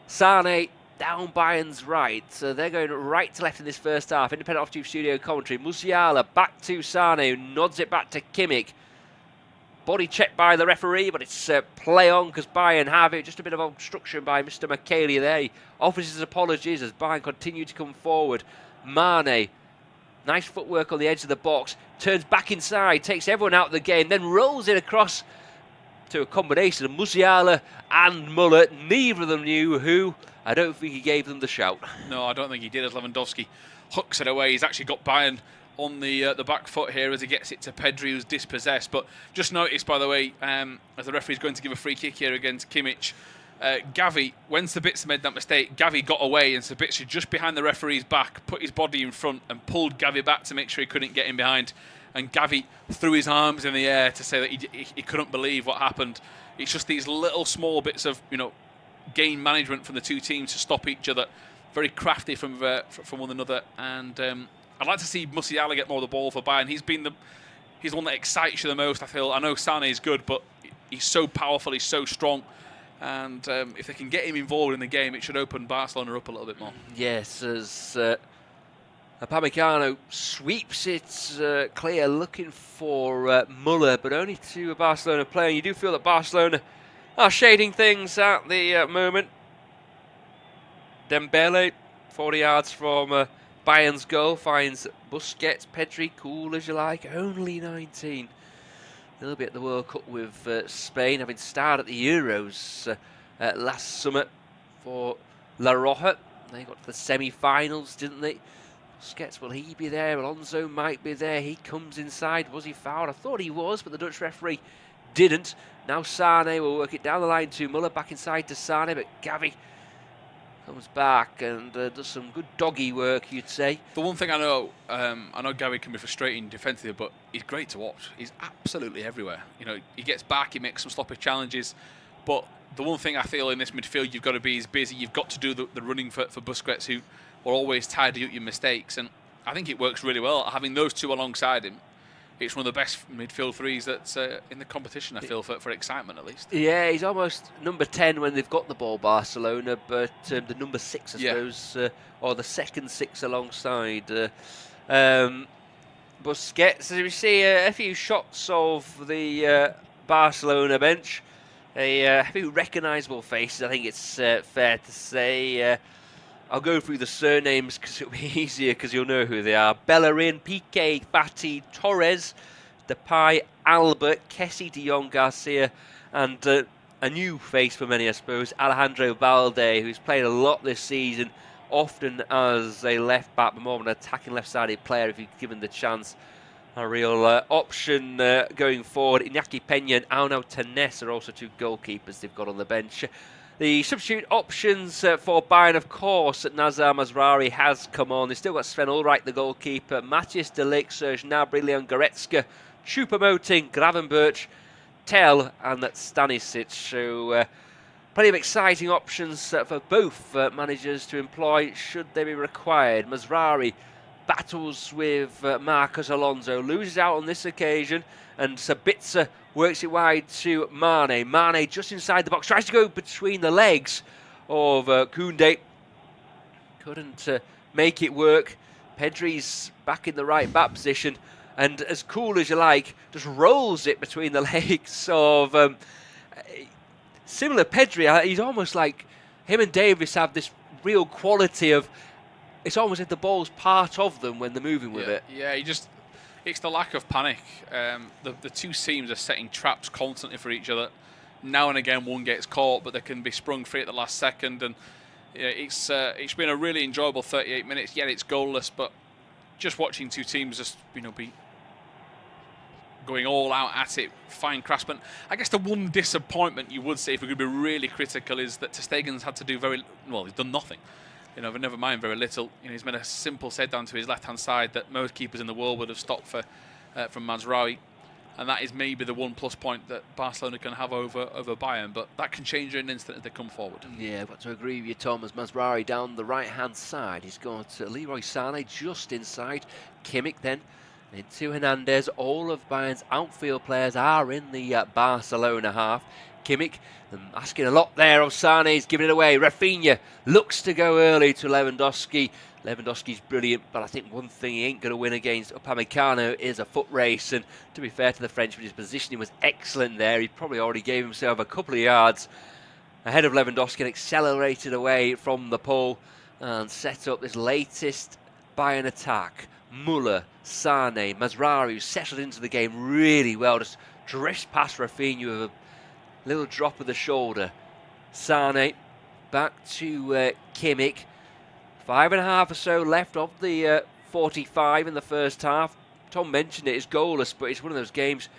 Sane down Bayern's right. So they're going right to left in this first half. Independent off-tube studio commentary. Musiala back to Sane, who nods it back to Kimmich. Body checked by the referee, but it's play on because Bayern have it. Just a bit of obstruction by Mr. Michele there. He offers his apologies as Bayern continue to come forward. Mane, nice footwork on the edge of the box. Turns back inside, takes everyone out of the game, then rolls it across to a combination of Musiala and Muller. Neither of them knew who. I don't think he gave them the shout. No, I don't think he did, as Lewandowski hooks it away. He's actually got Bayern on the back foot here as he gets it to Pedri, who's dispossessed. But just noticed, by the way, as the referee's going to give a free kick here against Kimmich, Gavi, when Sabitzer made that mistake, Gavi got away, and Sabitzer just behind the referee's back put his body in front and pulled Gavi back to make sure he couldn't get in behind. And Gavi threw his arms in the air to say that he couldn't believe what happened. It's just these little small bits of, game management from the two teams to stop each other. Very crafty from one another. And I'd like to see Musiala get more of the ball for Bayern. He's the one that excites you the most, I feel. I know Sane is good, but he's so powerful, he's so strong. And if they can get him involved in the game, it should open Barcelona up a little bit more. Yes, as Upamecano sweeps it clear, looking for Muller, but only to a Barcelona player. You do feel that Barcelona are shading things at the moment. Dembele, 40 yards from Bayern's goal, finds Busquets. Pedri, cool as you like, only 19. A little bit at the World Cup with Spain, having starred at the Euros last summer for La Roja. They got to the semi-finals, didn't they? Busquets, will he be there? Alonso might be there. He comes inside. Was he fouled? I thought he was, but the Dutch referee didn't. Now Sane will work it down the line to Muller, back inside to Sane, but Gavi comes back and does some good doggy work, you'd say. The one thing I know Gavi can be frustrating defensively, but he's great to watch. He's absolutely everywhere. He gets back, he makes some sloppy challenges, but the one thing I feel in this midfield you've got to be is busy. You've got to do the running for Busquets, who will always tidy up your mistakes, and I think it works really well having those two alongside him. It's one of the best midfield threes that's in the competition, I feel, for excitement at least. Yeah, he's almost number 10 when they've got the ball, Barcelona, but the number 6, I suppose, or the second 6 alongside. Busquets, as we see a few shots of the Barcelona bench. A few recognisable faces, I think it's fair to say. I'll go through the surnames because it'll be easier because you'll know who they are. Bellerin, Piqué, Fati, Torres, Depay, Albert, Kessie, De Jong, Garcia, and a new face for many, I suppose, Alejandro Balde, who's played a lot this season, often as a left-back, but more of an attacking left-sided player if you're given the chance. A real option going forward. Iñaki Peña and Auno Tenes are also two goalkeepers they've got on the bench. The substitute options for Bayern, of course, Nazar Mazraoui has come on. They've still got Sven Ulreich, the goalkeeper, Matthias de Ligt, Serge Gnabry, Leon Goretzka, Choupo-Moting, Gravenberch, Tel and Stanisic. So plenty of exciting options for both managers to employ should they be required. Mazraoui battles with Marcos Alonso, loses out on this occasion, and Sabitzer works it wide to Mane. Mane just inside the box, tries to go between the legs of Koundé. Couldn't make it work. Pedri's back in the right back position, and as cool as you like, just rolls it between the legs of similar Pedri. He's almost like him and Davis have this real quality of, it's almost like the ball's part of them when they're moving with it. Yeah, it's the lack of panic. The two teams are setting traps constantly for each other. Now and again, one gets caught, but they can be sprung free at the last second. And it's been a really enjoyable 38 minutes. Yeah, it's goalless, but just watching two teams just be going all out at it, fine craftsman. I guess the one disappointment you would say, if we're going to be really critical, is that ter Stegen's had to do he's done nothing. But never mind very little. He's made a simple set down to his left-hand side that most keepers in the world would have stopped from Mazraoui, and that is maybe the one plus point that Barcelona can have over Bayern. But that can change in an instant if they come forward. Yeah, I've got to agree with you, Thomas. Mazraoui down the right-hand side. He's got Leroy Sané just inside. Kimmich then into Hernandez. All of Bayern's outfield players are in the Barcelona half. Kimmich asking a lot there of Sané's giving it away. Rafinha looks to go early to Lewandowski. Lewandowski's brilliant, but I think one thing he ain't going to win against Upamecano is a foot race. And to be fair to the Frenchman, his positioning was excellent there. He probably already gave himself a couple of yards ahead of Lewandowski and accelerated away from the pole and set up this latest Bayern attack. Muller, Sané, Mazraoui, who settled into the game really well, just drifts past Rafinha with a little drop of the shoulder. Sané back to Kimmich. 5.5 or so left of the 45 in the first half. Tom mentioned it's goalless, but it's one of those games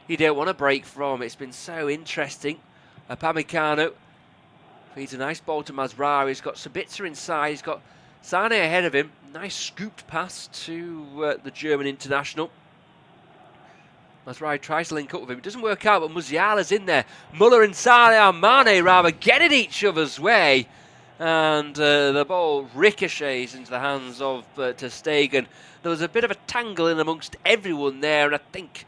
you don't want to break from. It's been so interesting. Upamecano feeds a nice ball to Mazraoui. He's got Sabitzer inside. He's got Sané ahead of him. Nice scooped pass to the German international. Mazraoui tries to link up with him. It doesn't work out, but Musiala's in there. Muller and Sané, and Mane rather, get in each other's way. And the ball ricochets into the hands of ter Stegen. There was a bit of a tangle in amongst everyone there, and I think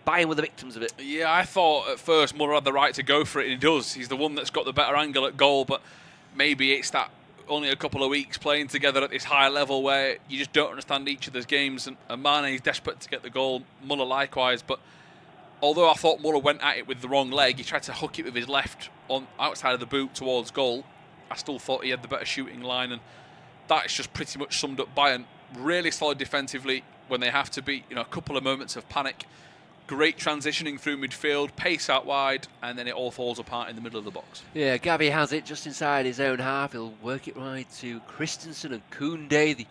Bayern were the victims of it. Yeah, I thought at first Muller had the right to go for it, and he does. He's the one that's got the better angle at goal, but maybe it's that only a couple of weeks playing together at this high level where you just don't understand each other's games, and Mane is desperate to get the goal, Muller likewise. But although I thought Muller went at it with the wrong leg, he tried to hook it with his left on outside of the boot towards goal. I still thought he had the better shooting line, and that's just pretty much summed up Bayern. Really solid defensively when they have to be. A couple of moments of panic. Great transitioning through midfield, pace out wide, and then it all falls apart in the middle of the box. Yeah, Gavi has it just inside his own half. He'll work it right to Christensen and Koundé,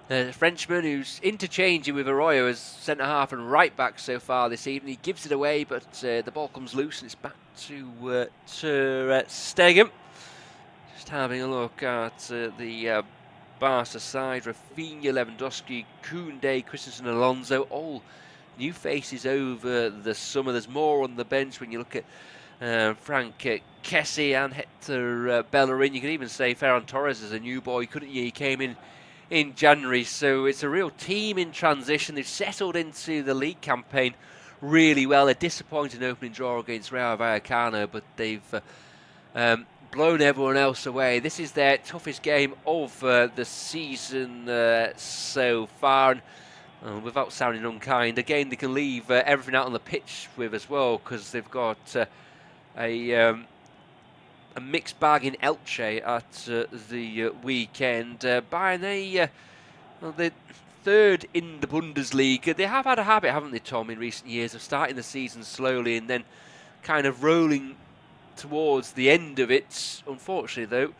the Frenchman who's interchanging with Arroyo as centre-half and right-back so far this evening. He gives it away, but the ball comes loose and it's back to ter Stegen. Just having a look at the Barca side. Rafinha, Lewandowski, Koundé, Christensen, Alonso, all new faces over the summer. There's more on the bench when you look at Frank Kessie and Hector Bellerin. You could even say Ferran Torres is a new boy, couldn't you? He came in January, so it's a real team in transition. They've settled into the league campaign really well. A disappointing opening draw against Rayo Vallecano, but they've blown everyone else away. This is their toughest game of the season so far. And without sounding unkind. Again, they can leave everything out on the pitch with as well, because they've got a mixed bag in Elche at the weekend. Bayern, they're third in the Bundesliga. They have had a habit, haven't they, Tom, in recent years of starting the season slowly and then kind of rolling towards the end of it. Unfortunately,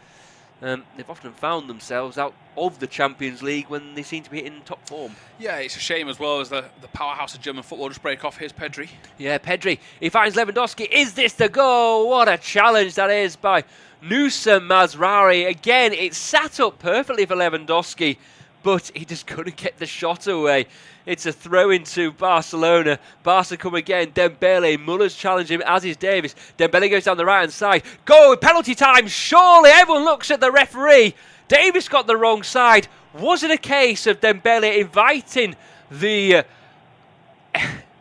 though, they've often found themselves out of the Champions League when they seem to be in top form. Yeah, it's a shame as well as the powerhouse of German football just break off. Here's Pedri. Yeah, Pedri. He finds Lewandowski. Is this the goal? What a challenge that is by Nusa Mazraoui. Again, it sat up perfectly for Lewandowski, but he just couldn't get the shot away. It's a throw into Barcelona. Barca come again. Dembele. Muller's challenging him, as is Davis. Dembele goes down the right-hand side. Goal! Penalty time! Surely! Everyone looks at the referee. Davis got the wrong side. Was it a case of Dembele inviting the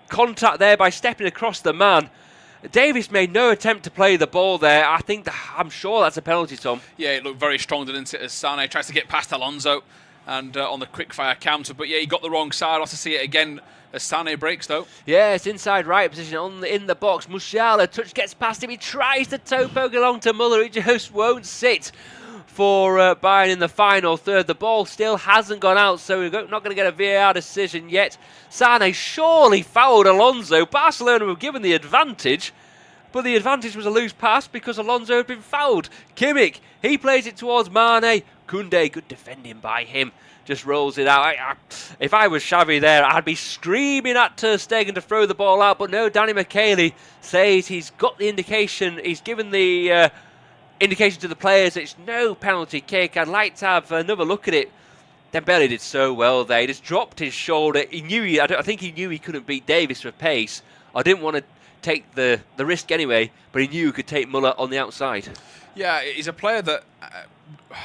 contact there by stepping across the man? Davis made no attempt to play the ball there. I'm sure that's a penalty, Tom. Yeah, it looked very strong, didn't it, as Sane tries to get past Alonso and on the quick-fire counter. But yeah, he got the wrong side. I'll have to see it again as Sane breaks, though. Yeah, it's inside right position in the box. Musiala, touch gets past him. He tries to toe poke along to Muller. He just won't sit for Bayern in the final third. The ball still hasn't gone out, so we're not going to get a VAR decision yet. Sane surely fouled Alonso. Barcelona were given the advantage, but the advantage was a loose pass because Alonso had been fouled. Kimmich, he plays it towards Mane. Koundé, good defending by him, just rolls it out. If I was Xavi there, I'd be screaming at Ter Stegen to throw the ball out, but no, Danny McKaylee says he's got the indication. He's given the indication to the players it's no penalty kick. I'd like to have another look at it. Dembele did so well there. He just dropped his shoulder. I think he knew he couldn't beat Davis for pace. I didn't want to take the risk anyway, but he knew he could take Muller on the outside. Yeah, he's a player that,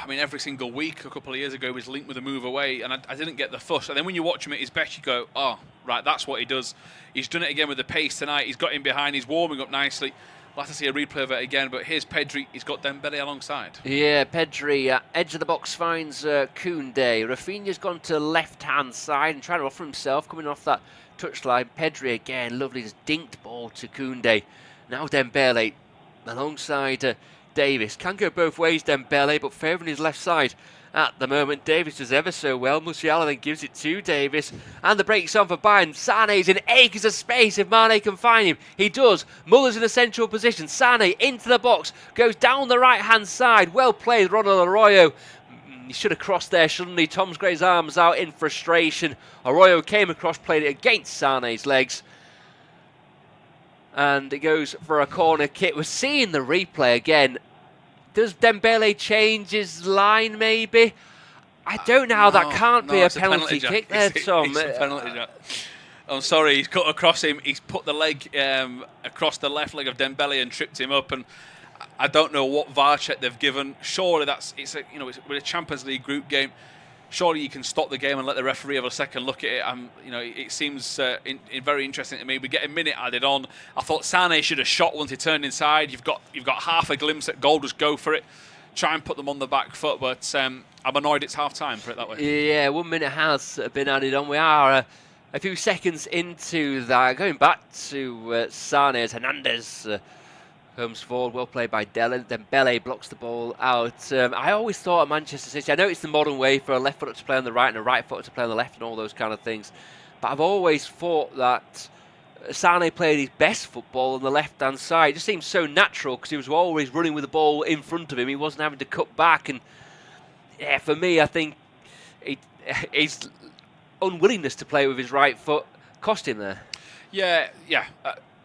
every single week a couple of years ago he was linked with a move away, and I didn't get the fuss. And then when you watch him at his best, you go, oh, right, that's what he does. He's done it again with the pace tonight. He's got him behind. He's warming up nicely. We'll have to see a replay of it again, but here's Pedri. He's got Dembele alongside. Yeah, Pedri, edge of the box, finds Koundé. Rafinha's gone to left-hand side and trying to offer himself, coming off that touchline. Pedri again, lovely, just dinked ball to Koundé. Now Dembele alongside Davis. Can go both ways, Dembele, but favouring his left side at the moment. Davis does ever so well. Musiala then gives it to Davis. And the break's on for Bayern. Sane's in acres of space if Mane can find him. He does. Muller's in a central position. Sane into the box. Goes down the right-hand side. Well played, Ronald Arroyo. He should have crossed there, shouldn't he? Tom's got his arms out in frustration. Arroyo came across, played it against Sane's legs. And it goes for a corner kick. We're seeing the replay again. Does Dembele change his line, maybe? I don't know how that can't be a penalty kick there, Tom. It's a penalty, Jack. I'm sorry, he's cut across him. He's put the leg across the left leg of Dembele and tripped him up. And I don't know what VAR check they've given. Surely it's with a Champions League group game. Surely you can stop the game and let the referee have a second look at it. It seems very interesting to me. We get a minute added on. I thought Sane should have shot once he turned inside. You've got half a glimpse at goal. Just go for it. Try and put them on the back foot. But I'm annoyed it's half time. Put it that way. Yeah, 1 minute has been added on. We are a few seconds into that. Going back to Sane as Hernandez comes forward, well played by Dembele blocks the ball out. I always thought at Manchester City, I know it's the modern way for a left footer to play on the right and a right footer to play on the left and all those kind of things, but I've always thought that Sane played his best football on the left-hand side. It just seemed so natural because he was always running with the ball in front of him. He wasn't having to cut back, and yeah, for me, I think his unwillingness to play with his right foot cost him there. Yeah.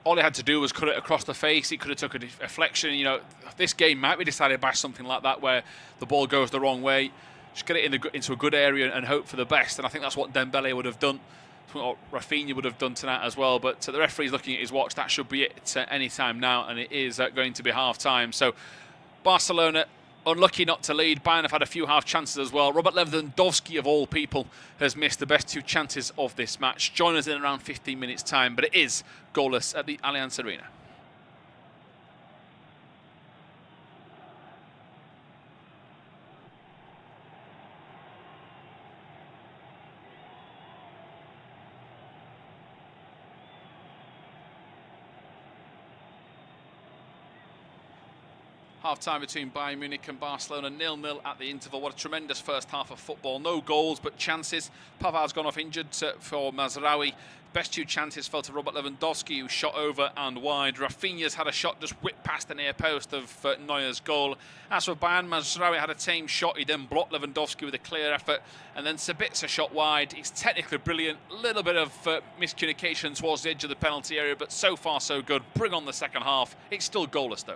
All he had to do was cut it across the face. He could have took a deflection. This game might be decided by something like that, where the ball goes the wrong way. Just get it into a good area and hope for the best. And I think that's what Dembele would have done, what Rafinha would have done tonight as well. But the referee's looking at his watch. That should be it any time now, and it is going to be half time. So Barcelona unlucky not to lead. Bayern have had a few half chances as well. Robert Lewandowski, of all people, has missed the best 2 chances of this match. Join us in around 15 minutes' time, but it is goalless at the Allianz Arena. Half-time between Bayern Munich and Barcelona, 0-0 at the interval. What a tremendous first half of football. No goals, but chances. Pavard's gone off injured for Mazraoui. Best two chances fell to Robert Lewandowski, who shot over and wide. Rafinha's had a shot just whipped past the near post of Neuer's goal. As for Bayern, Mazraoui had a tame shot. He then blocked Lewandowski with a clear effort. And then Sabitzer shot wide. He's technically brilliant. A little bit of miscommunication towards the edge of the penalty area, but so far so good. Bring on the second half. It's still goalless though.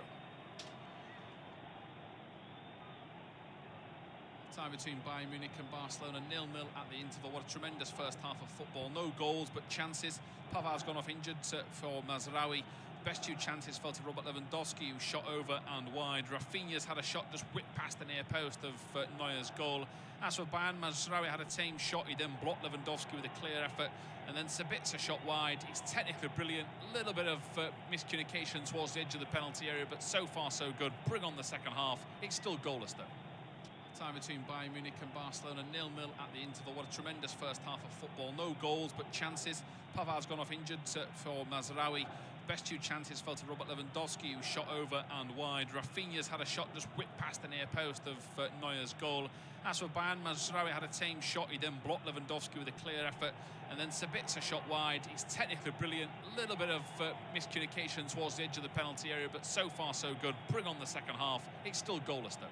Time between Bayern Munich and Barcelona, 0-0 at the interval. What a tremendous first half of football. No goals, but chances. Pavard's gone off injured for Mazraoui. Best two chances fell to Robert Lewandowski, who shot over and wide. Rafinha's had a shot just whipped past the near post of Neuer's goal. As for Bayern, Mazraoui had a tame shot. He then blocked Lewandowski with a clear effort. And then Sabitzer shot wide. He's technically brilliant. A little bit of miscommunication towards the edge of the penalty area, but so far so good. Bring on the second half. It's still goalless though. Time between Bayern Munich and Barcelona, 0-0 at the interval. What a tremendous first half of football. No goals, but chances. Pavard's gone off injured for Mazraoui. Best two chances fell to Robert Lewandowski, who shot over and wide. Rafinha's had a shot just whipped past the near post of Neuer's goal. As for Bayern, Mazraoui had a tame shot. He then blocked Lewandowski with a clear effort. And then Sabitzer shot wide. He's technically brilliant. A little bit of miscommunication towards the edge of the penalty area, but so far so good. Bring on the second half. It's still goalless though.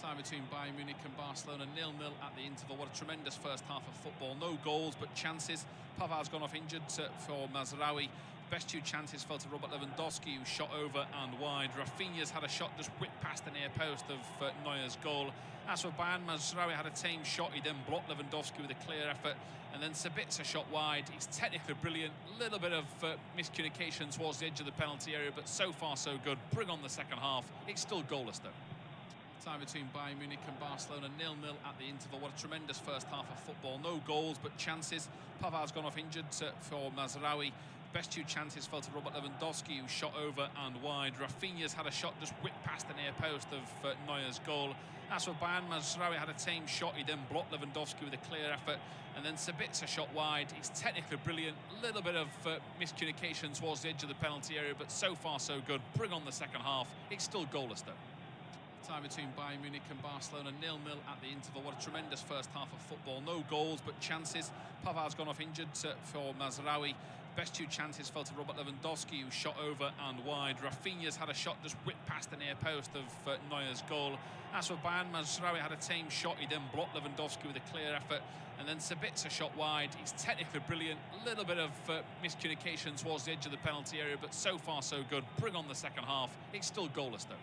Time between Bayern Munich and Barcelona, 0-0 at the interval. What a tremendous first half of football. No goals, but chances. Pavard's gone off injured for Mazraoui. Best two chances fell to Robert Lewandowski, who shot over and wide. Rafinha's had a shot just whipped past the near post of Neuer's goal. As for Bayern, Mazraoui had a tame shot. He then blocked Lewandowski with a clear effort. And then Sabitzer shot wide. He's technically brilliant. A little bit of miscommunication towards the edge of the penalty area, but so far so good. Bring on the second half. It's still goalless though. Time between Bayern Munich and Barcelona, 0-0 at the interval. What a tremendous first half of football. No goals, but chances. Pavard's gone off injured for Mazraoui. Best two chances fell to Robert Lewandowski, who shot over and wide. Rafinha's had a shot just whipped past the near post of Neuer's goal. As for Bayern, Mazraoui had a tame shot. He then blocked Lewandowski with a clear effort. And then Sabitzer shot wide. He's technically brilliant. A little bit of miscommunication towards the edge of the penalty area, but so far so good. Bring on the second half. It's still goalless though. Time between Bayern Munich and Barcelona, 0-0 at the interval. What a tremendous first half of football. No goals, but chances. Pavard's gone off injured for Mazraoui. Best two chances fell to Robert Lewandowski, who shot over and wide. Rafinha's had a shot just whipped past the near post of Neuer's goal. As for Bayern, Mazraoui had a tame shot. He then blocked Lewandowski with a clear effort. And then Sabitzer shot wide. He's technically brilliant. A little bit of miscommunication towards the edge of the penalty area, but so far so good. Bring on the second half. It's still goalless though.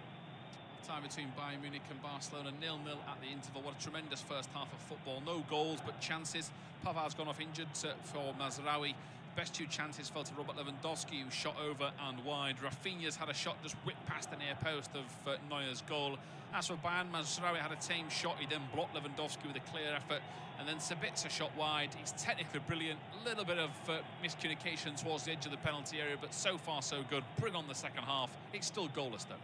Time between Bayern Munich and Barcelona, 0-0 at the interval. What a tremendous first half of football. No goals, but chances. Pavard's gone off injured for Mazraoui. Best two chances fell to Robert Lewandowski, who shot over and wide. Rafinha's had a shot just whipped past the near post of Neuer's goal. As for Bayern, Mazraoui had a tame shot. He then blocked Lewandowski with a clear effort. And then Sabitzer shot wide. He's technically brilliant. A little bit of miscommunication towards the edge of the penalty area, but so far so good. Bring on the second half. It's still goalless though.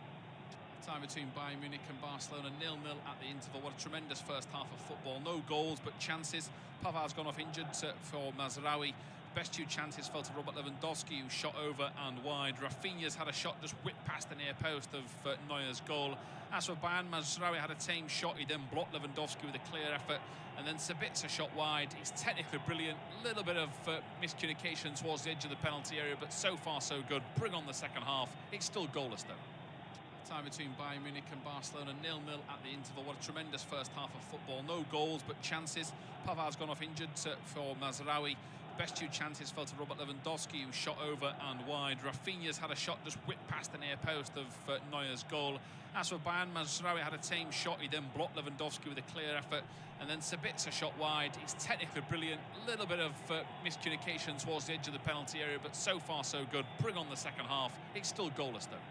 Time between Bayern Munich and Barcelona, 0-0 at the interval. What a tremendous first half of football. No goals, but chances. Pavard's gone off injured for Mazraoui. Best two chances fell to Robert Lewandowski, who shot over and wide. Rafinha's had a shot just whipped past the near post of Neuer's goal. As for Bayern, Mazraoui had a tame shot. He then blocked Lewandowski with a clear effort. And then Sabitzer shot wide. He's technically brilliant. A little bit of miscommunication towards the edge of the penalty area, but so far so good. Bring on the second half. It's still goalless though. Time between Bayern Munich and Barcelona, 0-0 at the interval. What a tremendous first half of football. No goals, but chances. Pavard's gone off injured for Mazraoui. Best two chances fell to Robert Lewandowski, who shot over and wide. Rafinha's had a shot just whipped past the near post of Neuer's goal. As for Bayern, Mazraoui had a tame shot. He then blocked Lewandowski with a clear effort. And then Sabitzer shot wide. He's technically brilliant. A little bit of miscommunication towards the edge of the penalty area, but so far so good. Bring on the second half. It's still goalless though.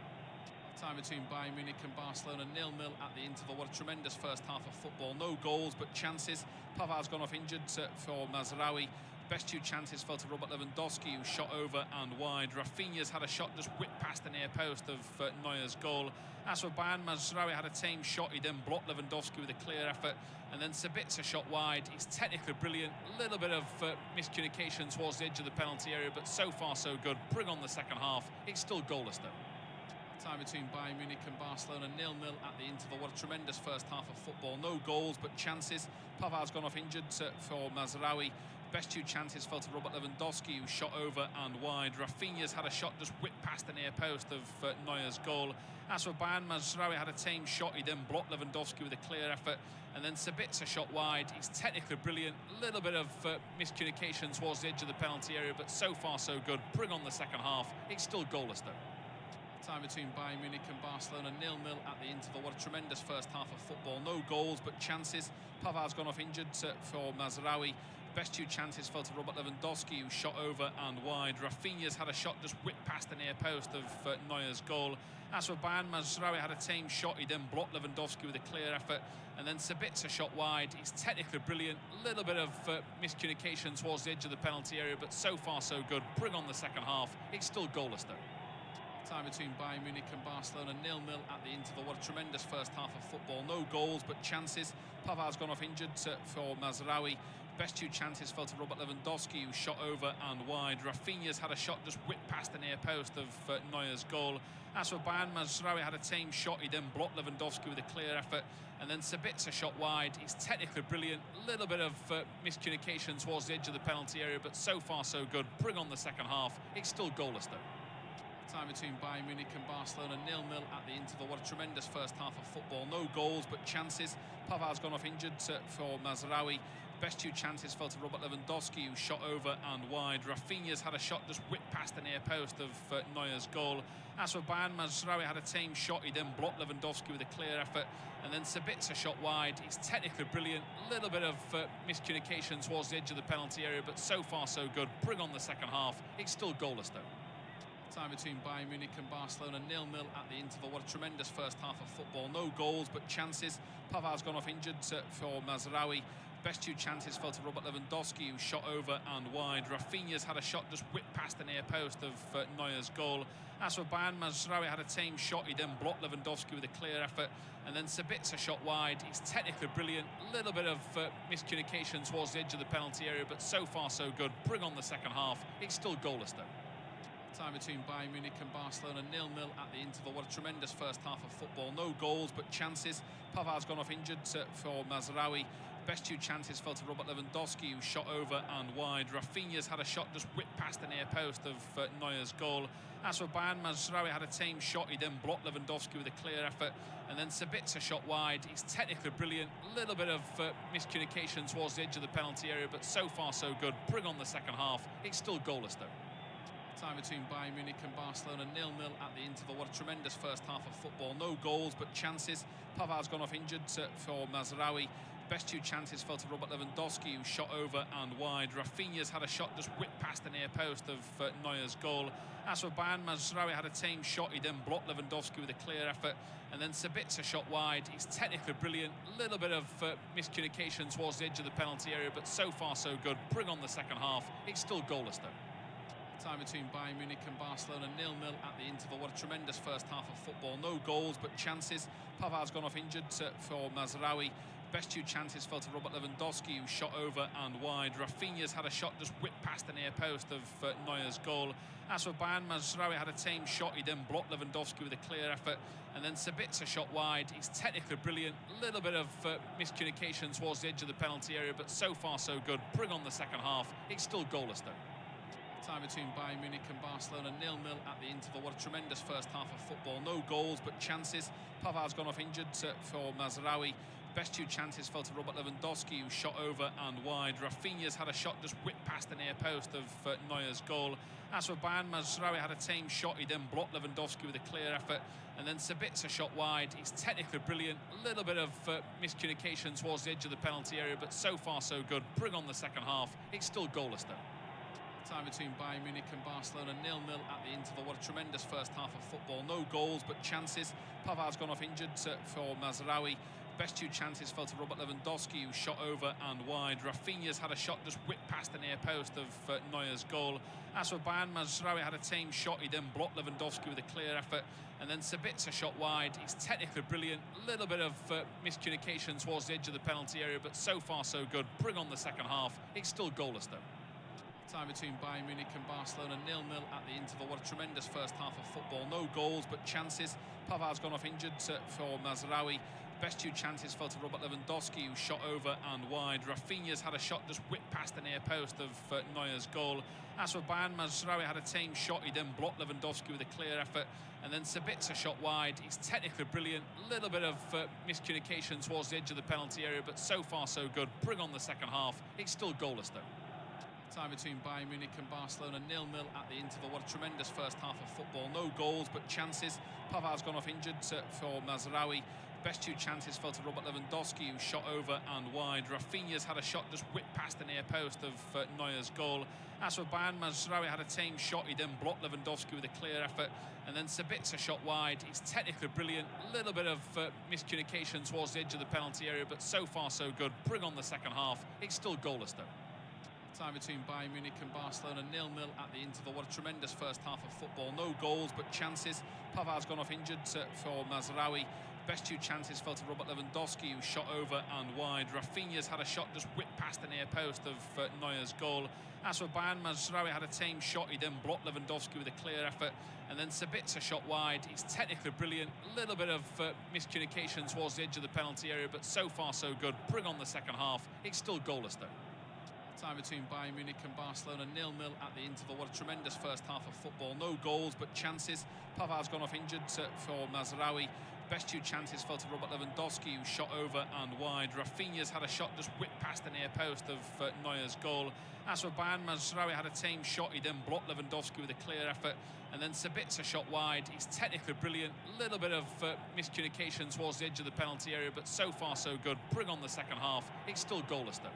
Time between Bayern Munich and Barcelona, 0-0 at the interval. What a tremendous first half of football. No goals, but chances. Pavard's gone off injured for Mazraoui. Best two chances fell to Robert Lewandowski, who shot over and wide. Rafinha's had a shot just whipped past the near post of Neuer's goal. As for Bayern, Mazraoui had a tame shot. He then blocked Lewandowski with a clear effort. And then Sabitzer shot wide. He's technically brilliant. A little bit of miscommunication towards the edge of the penalty area, but so far so good. Bring on the second half. It's still goalless though. Time between Bayern Munich and Barcelona, 0-0 at the interval. What a tremendous first half of football. No goals, but chances. Pavard's gone off injured for Mazraoui. Best two chances fell to Robert Lewandowski, who shot over and wide. Rafinha's had a shot just whipped past the near post of Neuer's goal. As for Bayern, Mazraoui had a tame shot. He then blocked Lewandowski with a clear effort. And then Sabitzer shot wide. He's technically brilliant. A little bit of miscommunication towards the edge of the penalty area, but so far so good. Bring on the second half. It's still goalless though. Time between Bayern Munich and Barcelona, 0-0 at the interval. What a tremendous first half of football. No goals, but chances. Pavard's gone off injured for Mazraoui. Best two chances fell to Robert Lewandowski, who shot over and wide. Rafinha's had a shot just whipped past the near post of Neuer's goal. As for Bayern, Mazraoui had a tame shot. He then blocked Lewandowski with a clear effort. And then Sabitzer shot wide. He's technically brilliant. A little bit of miscommunication towards the edge of the penalty area, but so far so good. Bring on the second half. It's still goalless though. Time between Bayern Munich and Barcelona, 0-0 at the interval. What a tremendous first half of football. No goals, but chances. Pavard's gone off injured for Mazraoui. Best two chances fell to Robert Lewandowski, who shot over and wide. Rafinha's had a shot just whipped past the near post of Neuer's goal. As for Bayern, Mazraoui had a tame shot. He then blocked Lewandowski with a clear effort. And then Sabitzer shot wide. He's technically brilliant. A little bit of miscommunication towards the edge of the penalty area, but so far so good. Bring on the second half. It's still goalless though. Time between Bayern Munich and Barcelona, 0-0 at the interval. What a tremendous first half of football. No goals, but chances. Pavard's gone off injured for Mazraoui. Best two chances fell to Robert Lewandowski, who shot over and wide. Rafinha's had a shot just whipped past the near post of Neuer's goal. As for Bayern, Mazraoui had a tame shot. He then blocked Lewandowski with a clear effort. And then Sabitzer shot wide. He's technically brilliant. A little bit of miscommunication towards the edge of the penalty area, but so far so good. Bring on the second half. It's still goalless though. Time between Bayern Munich and Barcelona, 0-0 at the interval. What a tremendous first half of football. No goals, but chances. Pavard's gone off injured for Mazraoui. Best two chances fell to Robert Lewandowski, who shot over and wide. Rafinha's had a shot just whipped past the near post of Neuer's goal. As for Bayern, Mazraoui had a tame shot. He then blocked Lewandowski with a clear effort. And then Sabitzer shot wide. He's technically brilliant. A little bit of miscommunication towards the edge of the penalty area, but so far so good. Bring on the second half. It's still goalless though. Time between Bayern Munich and Barcelona, 0-0 at the interval. What a tremendous first half of football. No goals, but chances. Pavard's gone off injured for Mazraoui. Best two chances fell to Robert Lewandowski, who shot over and wide. Rafinha's had a shot just whipped past the near post of Neuer's goal. As for Bayern, Mazraoui had a tame shot. He then blocked Lewandowski with a clear effort. And then Sabitzer shot wide. He's technically brilliant. A little bit of miscommunication towards the edge of the penalty area, but so far so good. Bring on the second half. It's still goalless though. Time between Bayern Munich and Barcelona, 0-0 at the interval. What a tremendous first half of football. No goals, but chances. Pavard's gone off injured for Mazraoui. Best two chances fell to Robert Lewandowski, who shot over and wide. Rafinha's had a shot just whipped past the near post of Neuer's goal. As for Bayern, Mazraoui had a tame shot. He then blocked Lewandowski with a clear effort. And then Sabitzer shot wide. He's technically brilliant. A little bit of miscommunication towards the edge of the penalty area, but so far so good. Bring on the second half. It's still goalless though. Time between Bayern Munich and Barcelona, 0-0 at the interval. What a tremendous first half of football. No goals, but chances. Pavard's gone off injured for Mazraoui. Best two chances fell to Robert Lewandowski, who shot over and wide. Rafinha's had a shot just whipped past the near post of Neuer's goal. As for Bayern, Mazraoui had a tame shot. He then blocked Lewandowski with a clear effort. And then Sabitzer shot wide. He's technically brilliant. A little bit of miscommunication towards the edge of the penalty area, but so far so good. Bring on the second half. It's still goalless though. Time between Bayern Munich and Barcelona, 0-0 at the interval. What a tremendous first half of football. No goals, but chances. Pavard's gone off injured for Mazraoui. Best two chances fell to Robert Lewandowski, who shot over and wide. Rafinha's had a shot just whipped past the near post of Neuer's goal. As for Bayern, Mazraoui had a tame shot. He then blocked Lewandowski with a clear effort. And then Sabitzer shot wide. He's technically brilliant. A little bit of miscommunication towards the edge of the penalty area, but so far so good. Bring on the second half. It's still goalless though. Time between Bayern Munich and Barcelona, 0-0 at the interval. What a tremendous first half of football. No goals, but chances. Pavard's gone off injured for Mazraoui. Best two chances fell to Robert Lewandowski, who shot over and wide. Rafinha's had a shot just whipped past the near post of Neuer's goal. As for Bayern, Mazraoui had a tame shot. He then blocked Lewandowski with a clear effort. And then Sabitzer shot wide. He's technically brilliant. A little bit of miscommunication towards the edge of the penalty area, but so far so good. Bring on the second half. It's still goalless though. Time between Bayern Munich and Barcelona, 0-0 at the interval. What a tremendous first half of football. No goals, but chances. Pavard's gone off injured for Mazraoui. Best two chances fell to Robert Lewandowski, who shot over and wide. Rafinha's had a shot just whipped past the near post of Neuer's goal. As for Bayern, Mazraoui had a tame shot. He then blocked Lewandowski with a clear effort. And then Sabitzer shot wide. He's technically brilliant. A little bit of miscommunication towards the edge of the penalty area, but so far so good. Bring on the second half. It's still goalless though. Time between Bayern Munich and Barcelona, 0-0 at the interval. What a tremendous first half of football. No goals, but chances. Pavard's gone off injured for Mazraoui. Best two chances fell to Robert Lewandowski, who shot over and wide. Rafinha's had a shot just whipped past the near post of Neuer's goal. As for Bayern, Mazraoui had a tame shot. He then blocked Lewandowski with a clear effort. And then Sabitzer shot wide. He's technically brilliant. A little bit of miscommunication towards the edge of the penalty area, but so far so good. Bring on the second half. It's still goalless though. Time between Bayern Munich and Barcelona, 0-0 at the interval. What a tremendous first half of football. No goals, but chances. Pavard's gone off injured for Mazraoui. Best two chances fell to Robert Lewandowski, who shot over and wide. Rafinha's had a shot just whipped past the near post of Neuer's goal. As for Bayern, Mazraoui had a tame shot. He then blocked Lewandowski with a clear effort. And then Sabitzer shot wide. He's technically brilliant. A little bit of miscommunication towards the edge of the penalty area, but so far so good. Bring on the second half. It's still goalless though. Time between Bayern Munich and Barcelona, 0-0 at the interval. What a tremendous first half of football. No goals, but chances. Pavard's gone off injured for Mazraoui. Best two chances fell to Robert Lewandowski, who shot over and wide. Rafinha's had a shot just whipped past the near post of Neuer's goal. As for Bayern, Mazraoui had a tame shot. He then blocked Lewandowski with a clear effort. And then Sabitzer shot wide. He's technically brilliant. A little bit of miscommunication towards the edge of the penalty area, but so far so good. Bring on the second half. It's still goalless though.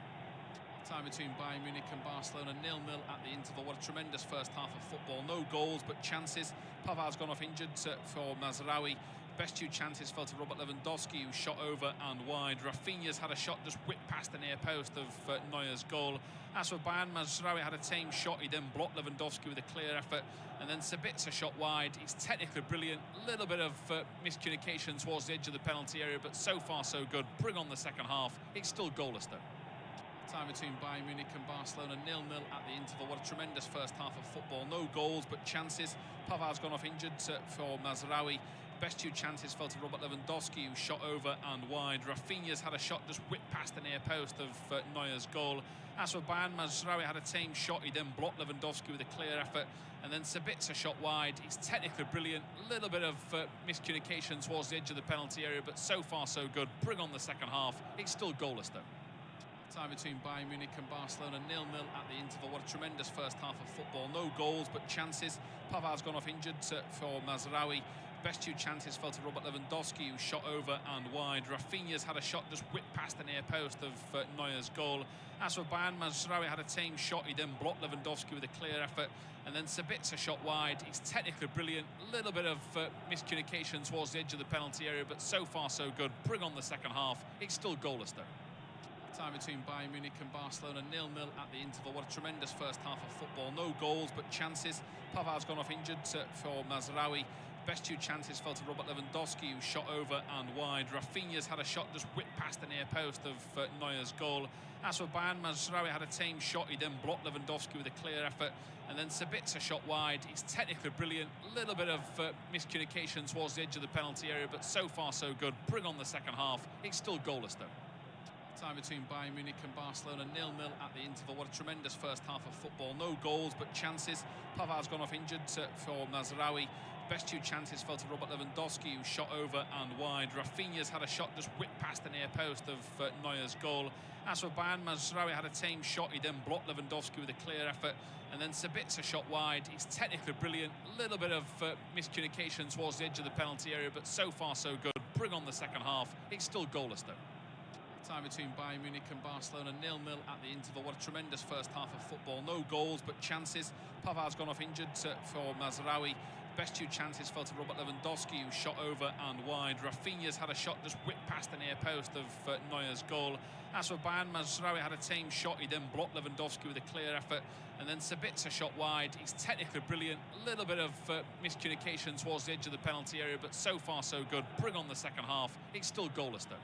Time between Bayern Munich and Barcelona, 0-0 at the interval. What a tremendous first half of football. No goals, but chances. Pavard's gone off injured for Mazraoui. Best two chances fell to Robert Lewandowski, who shot over and wide. Rafinha's had a shot just whipped past the near post of Neuer's goal. As for Bayern, Mazraoui had a tame shot. He then blocked Lewandowski with a clear effort. And then Sabitzer shot wide. He's technically brilliant. A little bit of miscommunication towards the edge of the penalty area, but so far so good. Bring on the second half. It's still goalless though. Time between Bayern Munich and Barcelona, 0-0 at the interval. What a tremendous first half of football. No goals, but chances. Pavard's gone off injured for Mazraoui. Best two chances fell to Robert Lewandowski, who shot over and wide. Rafinha's had a shot just whipped past the near post of Neuer's goal. As for Bayern, Mazraoui had a tame shot. He then blocked Lewandowski with a clear effort. And then Sabitzer shot wide. He's technically brilliant. A little bit of miscommunication towards the edge of the penalty area, but so far so good. Bring on the second half. It's still goalless though. Time between Bayern Munich and Barcelona, 0-0 at the interval. What a tremendous first half of football. No goals, but chances. Pavard's gone off injured for Mazraoui. Best two chances fell to Robert Lewandowski, who shot over and wide. Rafinha's had a shot just whipped past the near post of Neuer's goal. As for Bayern, Mazraoui had a tame shot. He then blocked Lewandowski with a clear effort. And then Sabitzer shot wide. He's technically brilliant. A little bit of miscommunication towards the edge of the penalty area, but so far so good. Bring on the second half. It's still goalless though. Time between Bayern Munich and Barcelona, 0-0 at the interval. What a tremendous first half of football. No goals, but chances. Pavard's gone off injured for Mazraoui. Best two chances fell to Robert Lewandowski, who shot over and wide. Rafinha's had a shot just whipped past the near post of Neuer's goal. As for Bayern, Mazraoui had a tame shot. He then blocked Lewandowski with a clear effort. And then Sabitzer shot wide. He's technically brilliant. A little bit of miscommunication towards the edge of the penalty area, but so far so good. Bring on the second half. It's still goalless though. Time between Bayern Munich and Barcelona, 0-0 at the interval. What a tremendous first half of football. No goals, but chances. Pavard's gone off injured for Mazraoui. Best two chances fell to Robert Lewandowski, who shot over and wide. Rafinha's had a shot just whipped past the near post of Neuer's goal. As for Bayern, Mazraoui had a tame shot. He then blocked Lewandowski with a clear effort. And then Sabitzer shot wide. He's technically brilliant. A little bit of miscommunication towards the edge of the penalty area, but so far so good. Bring on the second half. It's still goalless though. Time between Bayern Munich and Barcelona, 0-0 at the interval. What a tremendous first half of football. No goals, but chances. Pavard's gone off injured for Mazraoui. Best two chances fell to Robert Lewandowski, who shot over and wide. Rafinha's had a shot just whipped past the near post of Neuer's goal. As for Bayern, Mazraoui had a tame shot. He then blocked Lewandowski with a clear effort. And then Sabitzer shot wide. He's technically brilliant. A little bit of miscommunication towards the edge of the penalty area, but so far so good. Bring on the second half. It's still goalless though.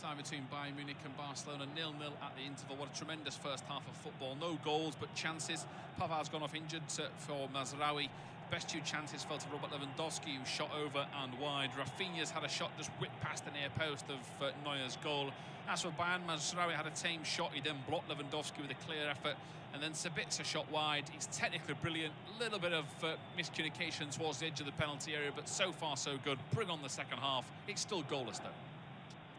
Time between Bayern Munich and Barcelona, 0-0 at the interval. What a tremendous first half of football. No goals, but chances. Pavard's gone off injured for Mazraoui. Best two chances fell to Robert Lewandowski, who shot over and wide. Rafinha's had a shot just whipped past the near post of Neuer's goal. As for Bayern, Mazraoui had a tame shot. He then blocked Lewandowski with a clear effort. And then Sabitzer shot wide. He's technically brilliant. A little bit of miscommunication towards the edge of the penalty area, but so far so good. Bring on the second half. It's still goalless though.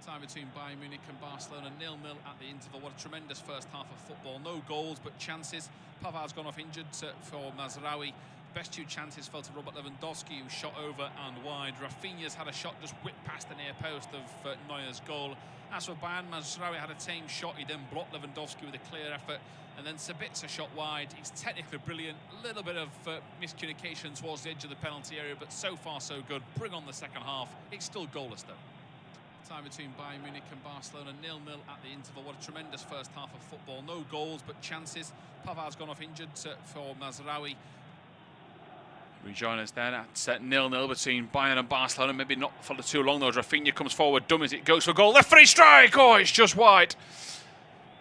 Time between Bayern Munich and Barcelona, 0-0 at the interval. What a tremendous first half of football. No goals, but chances. Pavard's gone off injured for Mazraoui. Best two chances fell to Robert Lewandowski, who shot over and wide. Rafinha's had a shot just whipped past the near post of Neuer's goal. As for Bayern, Mazraoui had a tame shot. He then blocked Lewandowski with a clear effort. And then Sabitzer shot wide. He's technically brilliant. A little bit of miscommunication towards the edge of the penalty area, but so far so good. Bring on the second half. It's still goalless though. Time between Bayern Munich and Barcelona, 0-0 at the interval. What a tremendous first half of football. No goals, but chances. Pavard's gone off injured for Mazraoui. Rejoin us then at 0-0 between Bayern and Barcelona. Maybe not for too long though. Rafinha comes forward, dummies it, goes for goal. Left free strike! Oh, it's just wide.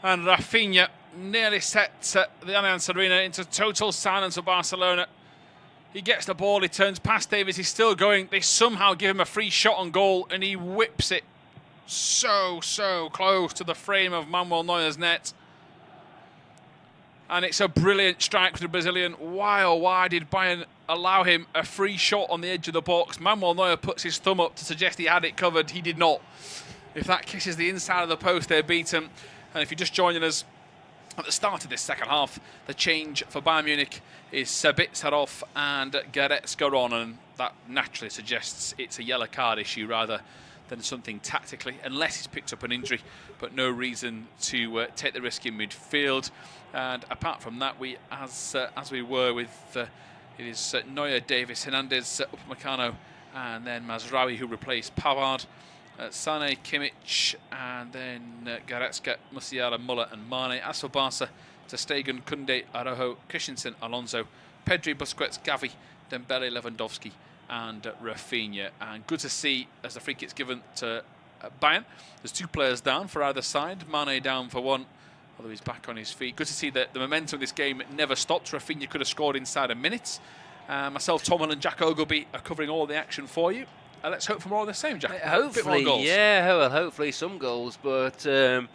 And Rafinha nearly set the Allianz Arena into total silence of Barcelona. He gets the ball, he turns past Davies, he's still going. They somehow give him a free shot on goal and he whips it so close to the frame of Manuel Neuer's net. And it's a brilliant strike for the Brazilian. Why, oh why did Bayern allow him a free shot on the edge of the box? Manuel Neuer puts his thumb up to suggest he had it covered. He did not. If that kisses the inside of the post, they're beaten. And if you're just joining us at the start of this second half, the change for Bayern Munich is Sabitzer off and Goretzka on, and that naturally suggests it's a yellow card issue rather than something tactically, unless he's picked up an injury, but no reason to take the risk in midfield. And apart from that, we, as we were with, it is Neuer, Davis, Hernandez, Upamecano, and then Mazraoui, who replaced Pavard. Sané, Kimmich, and then Goretzka, Musiala, Muller and Mane. As for Barca, Ter Stegen, Koundé, Araujo, Christensen, Alonso, Pedri, Busquets, Gavi, Dembele, Lewandowski and Rafinha. And good to see as the free kick's given to Bayern. There's two players down for either side. Mane down for one, although he's back on his feet. Good to see that the momentum of this game never stopped. Rafinha could have scored inside a minute. Myself, Tom and Jack Ogilby are covering all the action for you. Let's hope for more of the same, Jack. Hopefully, yeah, well, hopefully some goals, but the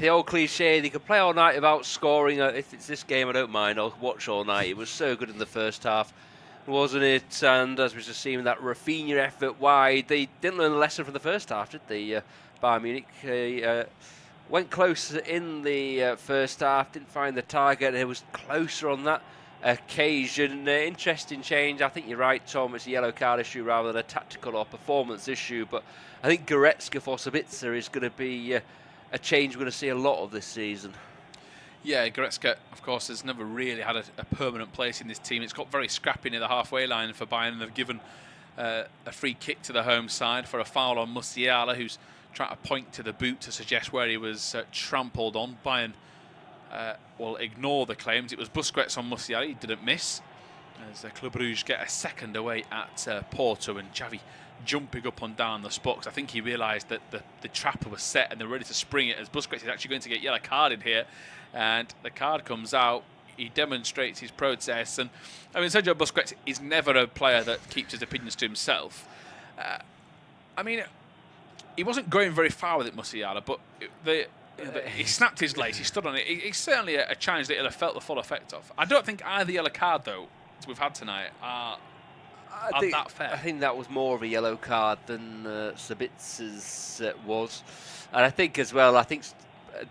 old cliche, they could play all night without scoring. If it's this game, I don't mind. I'll watch all night. It was so good in the first half, wasn't it? And as we just seen that Rafinha effort wide, they didn't learn the lesson from the first half, did they? Bayern Munich went close in the first half, didn't find the target. It was closer on that occasion. Interesting change. I think you're right, Tom. It's a yellow card issue rather than a tactical or performance issue. But I think Goretzka for Sabitzer is going to be a change we're going to see a lot of this season. Yeah, Goretzka, of course, has never really had a permanent place in this team. It's got very scrappy near the halfway line for Bayern, and they've given a free kick to the home side for a foul on Musiala, who's trying to point to the boot to suggest where he was trampled on. Bayern will ignore the claims. It was Busquets on Musiala, he didn't miss. As Club Brugge get a second away at Porto, and Xavi jumping up and down the spot, 'cause I think he realised that the trapper was set and they're ready to spring it, as Busquets is actually going to get yellow carded here. And the card comes out, he demonstrates his protest. And I mean, Sergio Busquets is never a player that keeps his opinions to himself. I mean, he wasn't going very far with it, Musiala, but he snapped his lace, he stood on it. It's certainly a challenge that he'll have felt the full effect of. I don't think either yellow card, though, we've had tonight are that fair. I think that was more of a yellow card than Sabitzer's was. And I think as well,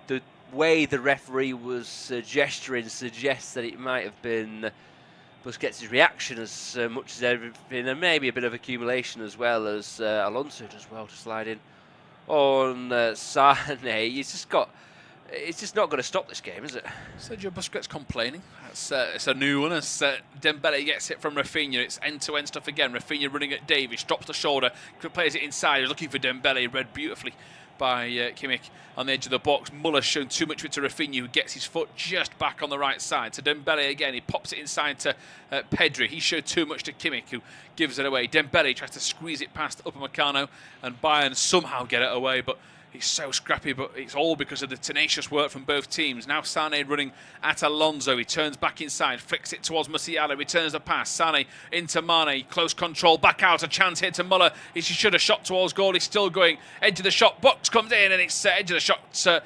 the way the referee was gesturing suggests that it might have been Busquets' reaction as much as everything, and maybe a bit of accumulation as well, as Alonso does well to slide in on Sané. It's just not going to stop this game, is it? Sergio Busquets complaining. It's a new one as Dembele gets it from Rafinha. It's end-to-end stuff again. Rafinha running at Davies, drops the shoulder, plays it inside. He's looking for Dembele, read beautifully by Kimmich on the edge of the box. Muller's shown too much of it to Rafinha, who gets his foot just back on the right side. To Dembele again, he pops it inside to Pedri. He showed too much to Kimmich, who gives it away. Dembele tries to squeeze it past Upamecano, and Bayern somehow get it away, but he's so scrappy, but it's all because of the tenacious work from both teams. Now Sané running at Alonso. He turns back inside, flicks it towards Musiala, returns the pass. Sané into Mane, close control, back out. A chance here to Muller. He should have shot towards goal. He's still going. Edge of the shot, box comes in, and it's edge of the shot.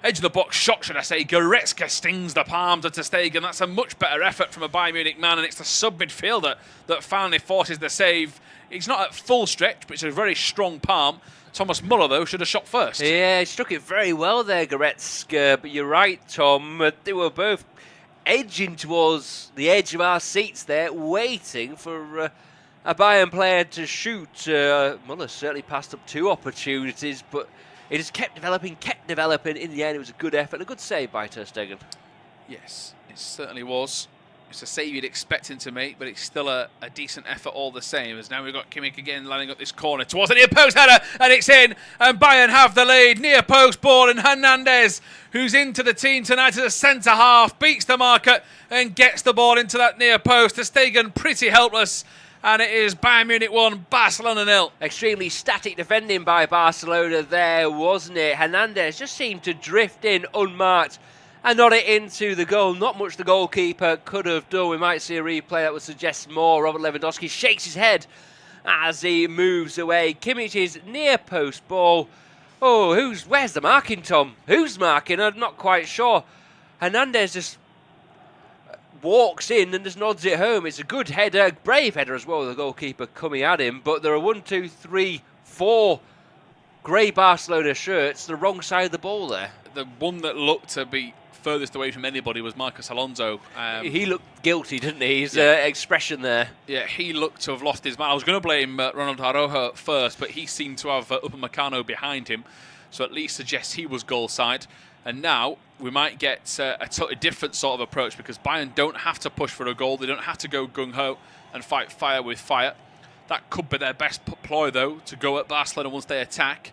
Edge of the box shot, should I say. Goretzka stings the palms of ter Stegen. That's a much better effort from a Bayern Munich man, and it's the sub-midfielder that finally forces the save. He's not at full stretch, but it's a very strong palm. Thomas Muller, though, should have shot first. Yeah, he struck it very well there, Goretzka. But you're right, Tom. They were both edging towards the edge of our seats there, waiting for a Bayern player to shoot. Muller certainly passed up 2 opportunities, but it just kept developing. In the end, it was a good effort and a good save by ter Stegen. Yes, it certainly was. It's a save you'd expect him to make, but it's still a decent effort all the same. As now we've got Kimmich again lining up this corner towards the near post header, and it's in, and Bayern have the lead. Near post ball, and Hernandez, who's into the team tonight as a centre half, beats the marker and gets the ball into that near post. ter Stegen pretty helpless, and it is Bayern Munich 1, Barcelona 0. Extremely static defending by Barcelona there, wasn't it? Hernandez just seemed to drift in unmarked and nod it into the goal. Not much the goalkeeper could have done. We might see a replay that would suggest more. Robert Lewandowski shakes his head as he moves away. Kimmich's near post ball. Oh, where's the marking, Tom? Who's marking? I'm not quite sure. Hernandez just walks in and just nods it home. It's a good header, brave header as well, the goalkeeper coming at him. But there are 1, 2, 3, 4 grey Barcelona shirts, the wrong side of the ball there. The one that looked to be furthest away from anybody was Marcos Alonso. He looked guilty, didn't he? His expression there. Yeah, he looked to have lost his mind. I was going to blame Ronald Araujo first, but he seemed to have Upamecano behind him, so at least suggests he was goal side. And now we might get a totally different sort of approach, because Bayern don't have to push for a goal. They don't have to go gung-ho and fight fire with fire. That could be their best ploy, though, to go at Barcelona once they attack.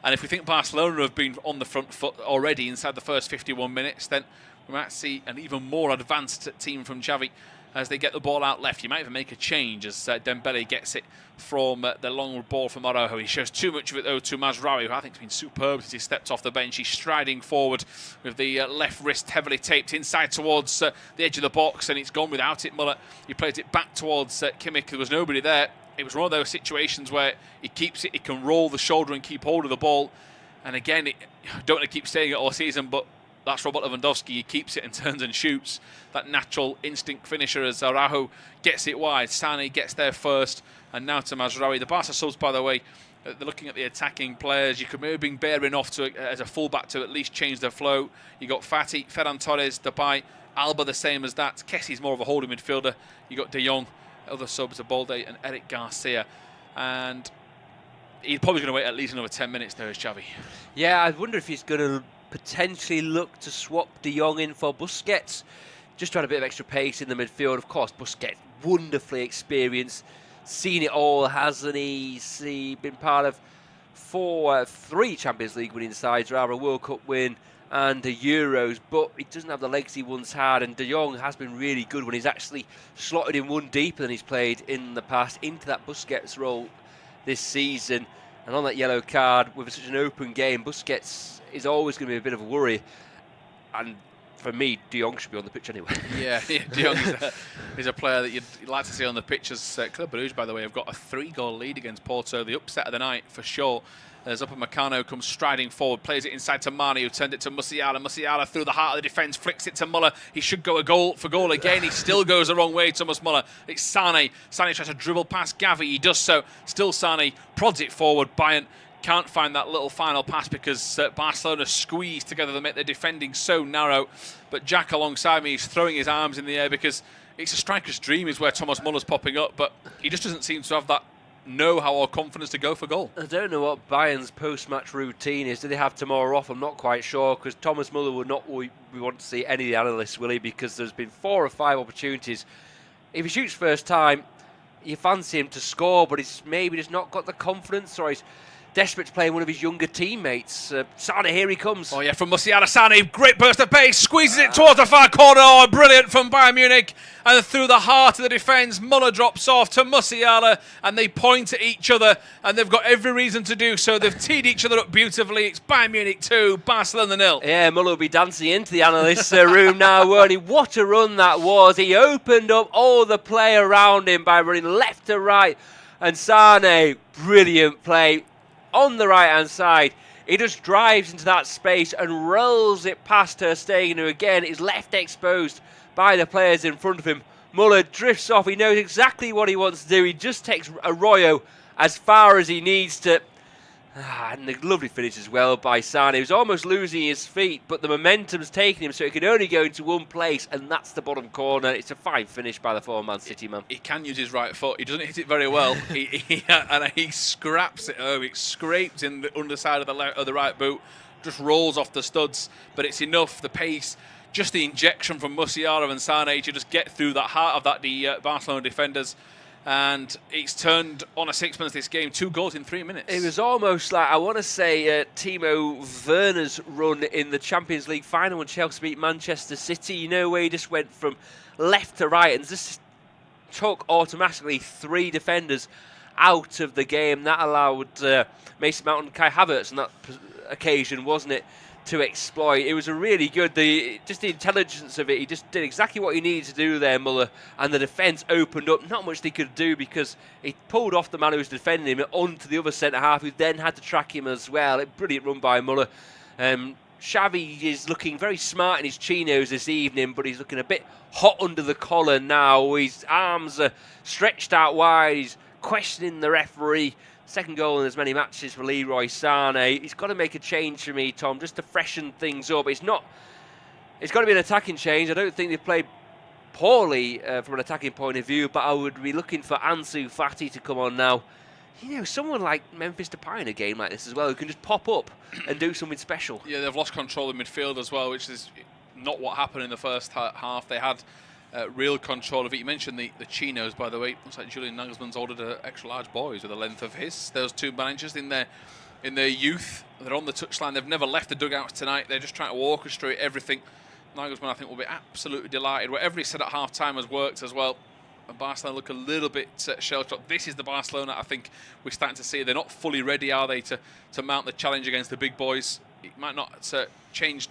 And if we think Barcelona have been on the front foot already inside the first 51 minutes, then we might see an even more advanced team from Xavi as they get the ball out left. You might even make a change as Dembele gets it from the long ball from Araujo. He shows too much of it, though, to Mazraoui, who I think has been superb since he stepped off the bench. He's striding forward with the left wrist heavily taped inside towards the edge of the box, and it's gone without it. Muller, he plays it back towards Kimmich. There was nobody there. It was one of those situations where he keeps it, he can roll the shoulder and keep hold of the ball. And again, I don't want to keep saying it all season, but that's Robert Lewandowski. He keeps it and turns and shoots. That natural instinct finisher as Araujo gets it wide. Sané gets there first, and now to Mazraoui. The Barca subs, by the way, they're looking at the attacking players. You could maybe bring Bayern off to as a fullback to at least change their flow. You got Fati, Ferran Torres, Depay, Alba the same as that. Kessi's more of a holding midfielder. You got De Jong. Other subs are Balde and Eric Garcia, and he's probably going to wait at least another 10 minutes there as Xavi. Yeah, I wonder if he's going to potentially look to swap De Jong in for Busquets, just to add a bit of extra pace in the midfield. Of course, Busquets, wonderfully experienced, seen it all, hasn't he? He's been part of 3 Champions League winning sides, rather a World Cup win and the Euros, but he doesn't have the legs he once had, and De Jong has been really good when he's actually slotted in one deeper than he's played in the past into that Busquets role this season. And on that yellow card, with such an open game, Busquets is always going to be a bit of a worry, and for me, De Jong should be on the pitch anyway. Yeah, De Jong is a player that you'd like to see on the pitch. As Club Brugge, by the way, have got a 3-goal lead against Porto, the upset of the night for sure. As Upamecano comes striding forward, plays it inside to Mane, who turned it to Musiala. Musiala through the heart of the defence, flicks it to Muller. He should go for goal again. He still goes the wrong way, Thomas Muller. It's Sané. Sané tries to dribble past Gavi. He does so. Still Sané prods it forward. Bayern can't find that little final pass because Barcelona squeeze together to make their defending so narrow. But Jack alongside me is throwing his arms in the air because it's a striker's dream is where Thomas Muller's popping up, but he just doesn't seem to have that know-how or confidence to go for goal. I don't know what Bayern's post-match routine is. Do they have tomorrow off? I'm not quite sure, because Thomas Muller will not we want to see any of the analysts, will he? Because there's been 4 or 5 opportunities. If he shoots first time, you fancy him to score, but he's maybe just not got the confidence, or he's desperate to play one of his younger teammates. Sane, here he comes. Oh yeah, from Musiala. Sane, great burst of pace, squeezes it towards the far corner. Oh, brilliant from Bayern Munich. And through the heart of the defence, Muller drops off to Musiala, and they point at each other, and they've got every reason to do so. They've teed each other up beautifully. It's Bayern Munich 2, Barcelona 0. Yeah, Muller will be dancing into the analyst's room now, won't he? What a run that was. He opened up all the play around him by running left to right. And Sane, brilliant play on the right-hand side. He just drives into that space and rolls it past Ter Stegen, who again is left exposed by the players in front of him. Muller drifts off. He knows exactly what he wants to do. He just takes Arroyo as far as he needs to. And a lovely finish as well by Sane. He was almost losing his feet, but the momentum's taking him, so he can only go into one place, and that's the bottom corner. It's a fine finish by the former City man. He can use his right foot. He doesn't hit it very well. he scraps it home. It scrapes in the underside of the right boot, just rolls off the studs, but it's enough. The pace, just the injection from Musiala and Sane to just get through that heart of the Barcelona defenders. And it's turned on a sixpence this game. 2 goals in 3 minutes. It was almost like, I want to say, Timo Werner's run in the Champions League final when Chelsea beat Manchester City. You know, where he just went from left to right and just took automatically 3 defenders out of the game. That allowed Mason Mount and Kai Havertz on that occasion, wasn't it, to exploit. It was a really good, just the intelligence of it. He just did exactly what he needed to do there, Muller, and the defence opened up. Not much they could do because he pulled off the man who was defending him onto the other centre-half, who then had to track him as well. A brilliant run by Muller. Xavi is looking very smart in his chinos this evening, but he's looking a bit hot under the collar now. His arms are stretched out wide. He's questioning the referee. Second goal in as many matches for Leroy Sane. He's got to make a change for me, Tom, just to freshen things up. It's got to be an attacking change. I don't think they've played poorly from an attacking point of view, but I would be looking for Ansu Fati to come on now. You know, someone like Memphis Depay in a game like this as well, who can just pop up and do something special. Yeah, they've lost control of midfield as well, which is not what happened in the first half. They had real control of it. You mentioned the chinos, by the way. Looks like Julian Nagelsmann's ordered extra large boys with the length of his. Those 2 managers in their youth, they're on the touchline. They've never left the dugouts tonight. They're just trying to orchestrate everything. Nagelsmann, I think, will be absolutely delighted. Whatever he said at half-time has worked as well. And Barcelona look a little bit shell-shocked. This is the Barcelona I think we're starting to see. They're not fully ready, are they, to mount the challenge against the big boys. It might not change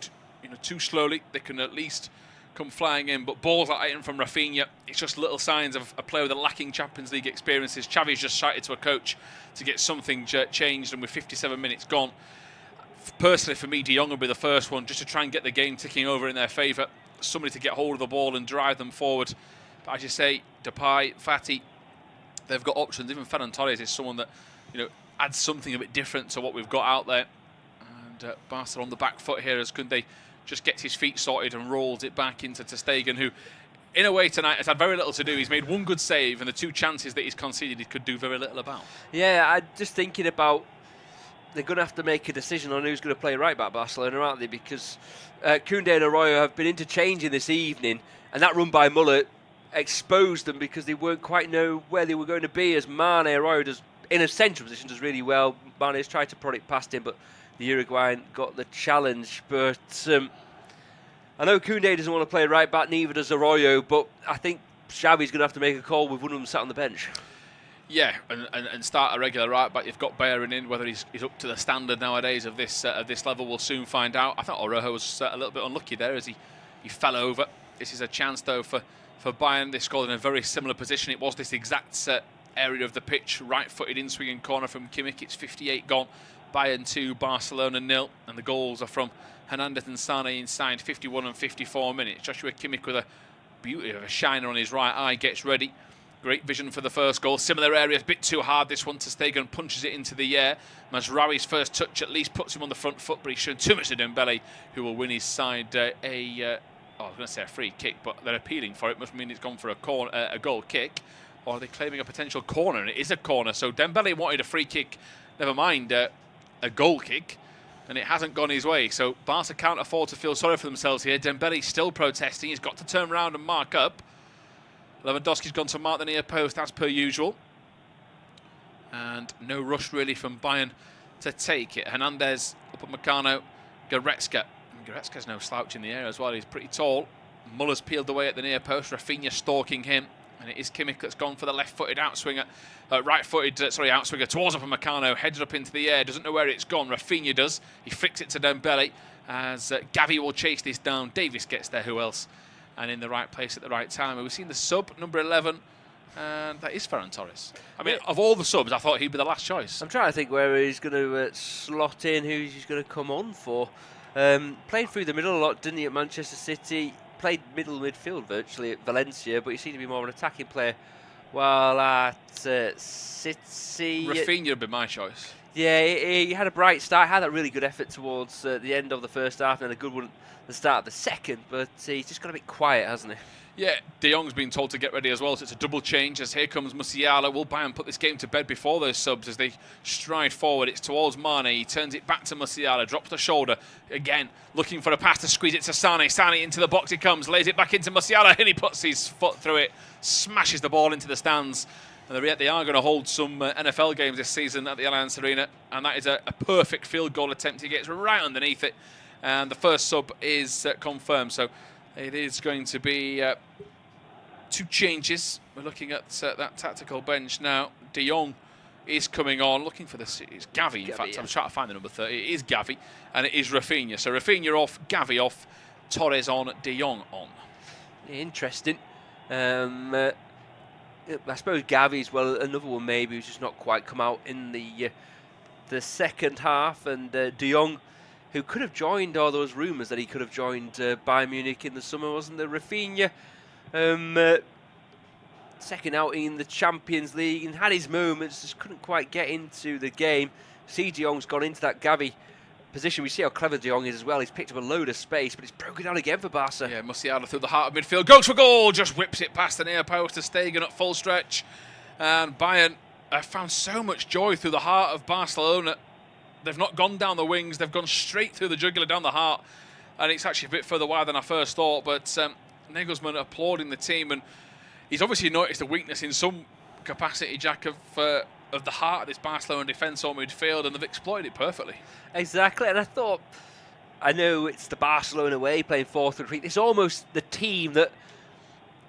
too slowly. They can at least come flying in, but balls like that from Rafinha, it's just little signs of a player with a lacking Champions League experiences. Xavi's just shouted to a coach to get something changed, and with 57 minutes gone, personally for me, De Jong will be the first one just to try and get the game ticking over in their favour. Somebody to get hold of the ball and drive them forward. But as you say, Depay, Fati, they've got options. Even Ferran Torres is someone that adds something a bit different to what we've got out there. And Barca on the back foot here as Koundé just gets his feet sorted and rolls it back into Ter Stegen, who, in a way, tonight has had very little to do. He's made 1 good save, and the 2 chances that he's conceded he could do very little about. Yeah, I'm just thinking about, they're going to have to make a decision on who's going to play right back Barcelona, aren't they? Because Koundé and Arroyo have been interchanging this evening, and that run by Muller exposed them because they weren't quite know where they were going to be, as Mane, Arroyo does, in a central position, does really well. Mane's tried to prod it past him, but the Uruguayan got the challenge. But I know Koundé doesn't want to play right back, neither does Arroyo, but I think Xavi's going to have to make a call with one of them sat on the bench. Yeah, and start a regular right back. You've got Bayern in. Whether he's up to the standard nowadays of this level, we'll soon find out. I thought Araujo was a little bit unlucky there as he fell over. This is a chance though for Bayern. They scored in a very similar position. It was this exact area of the pitch, right-footed in-swinging corner from Kimmich. It's 58 gone. Bayern 2, Barcelona 0, and the goals are from Hernandez and Sane inside 51 and 54 minutes. Joshua Kimmich with a beauty of a shiner on his right eye gets ready. Great vision for the first goal. Similar areas, a bit too hard. This one, Ter Stegen punches it into the air. Mazraoui's first touch at least puts him on the front foot, but he's shown too much to Dembele, who will win his side I was going to say a free kick, but they're appealing for it. Must mean it's gone for a goal kick. Or are they claiming a potential corner? And it is a corner. So Dembele wanted a free kick, never mind a goal kick, and it hasn't gone his way. So Barca can't afford to feel sorry for themselves here. Dembele's still protesting. He's got to turn around and mark up. Lewandowski's gone to mark the near post as per usual. And no rush really from Bayern to take it. Hernandez up at Meccano. Goretzka. Goretzka's no slouch in the air as well. He's pretty tall. Muller's peeled away at the near post. Rafinha stalking him. And it is Kimmich that's gone for the left-footed outswinger. Outswinger towards Upamecano. Headed up into the air. Doesn't know where it's gone. Rafinha does. He flicks it to Dembele as Gavi will chase this down. Davis gets there. Who else? And in the right place at the right time. We've seen the sub, number 11. And that is Ferran Torres. I mean, of all the subs, I thought he'd be the last choice. I'm trying to think where he's going to slot in, who he's going to come on for. Played through the middle a lot, didn't he, at Manchester City? Played middle midfield virtually at Valencia, but he seemed to be more of an attacking player. While at City... Rafinha would be my choice. Yeah, he had a bright start, had a really good effort towards the end of the first half and a good one at the start of the second, but he's just got a bit quiet, hasn't he? Yeah, De Jong's been told to get ready as well, so it's a double change as here comes Musiala. Will Bayern put this game to bed before those subs as they stride forward? It's towards Mane. He turns it back to Musiala, drops the shoulder. Again, looking for a pass to squeeze it to Sane. Sane into the box he comes, lays it back into Musiala, and he puts his foot through it, smashes the ball into the stands. And they are going to hold some NFL games this season at the Allianz Arena, and that is a perfect field goal attempt. He gets right underneath it, and the first sub is confirmed. So it is going to be 2 changes. We're looking at that tactical bench now. De Jong is coming on, looking for it's Gavi, in fact. Yeah. I'm trying to find the number 30. It is Gavi, and it is Rafinha. So Rafinha off, Gavi off, Torres on, De Jong on. Interesting. I suppose Gavi's, well, another one maybe who's just not quite come out in the second half. And De Jong, who could have joined, or there was rumours that he could have joined Bayern Munich in the summer, wasn't there? Rafinha, second outing in the Champions League and had his moments, just couldn't quite get into the game. See, De Jong's gone into that Gavi position. We see how clever De Jong is as well. He's picked up a load of space, but he's broken down again for Barca. Yeah, Musiala through the heart of midfield, goes for goal, just whips it past the near post to Stegen at full stretch. And Bayern have found so much joy through the heart of Barcelona. They've not gone down the wings, they've gone straight through the jugular down the heart. And it's actually a bit further wide than I first thought, but Nagelsmann applauding the team, and he's obviously noticed a weakness in some capacity, Jack, of the heart of this Barcelona defence or midfield, and they've exploited it perfectly. Exactly, and I know it's the Barcelona way, playing 4-3-3. It's almost the team that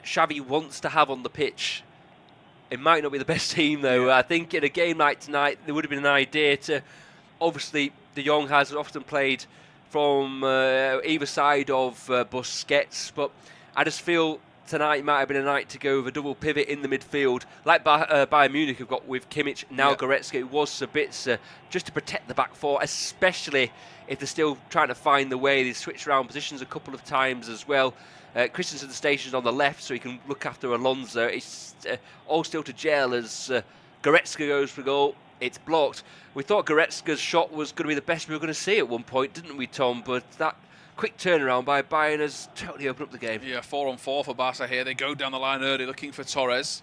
Xavi wants to have on the pitch. It might not be the best team, though. Yeah. I think in a game like tonight, there would have been an idea to... Obviously, De Jong has often played from either side of Busquets, but I just feel tonight might have been a night to go with a double pivot in the midfield, like Bayern Munich have got with Kimmich, now Goretzka, who was Sabitzer, just to protect the back four, especially if they're still trying to find the way. They switched around positions a couple of times as well. Christensen stationed on the left so he can look after Alonso. It's all still to gel as Goretzka goes for goal. It's blocked. We thought Goretzka's shot was going to be the best we were going to see at one point, didn't we, Tom? But that quick turnaround by Bayern has totally opened up the game. Yeah, 4-on-4 for Barca here. They go down the line early looking for Torres.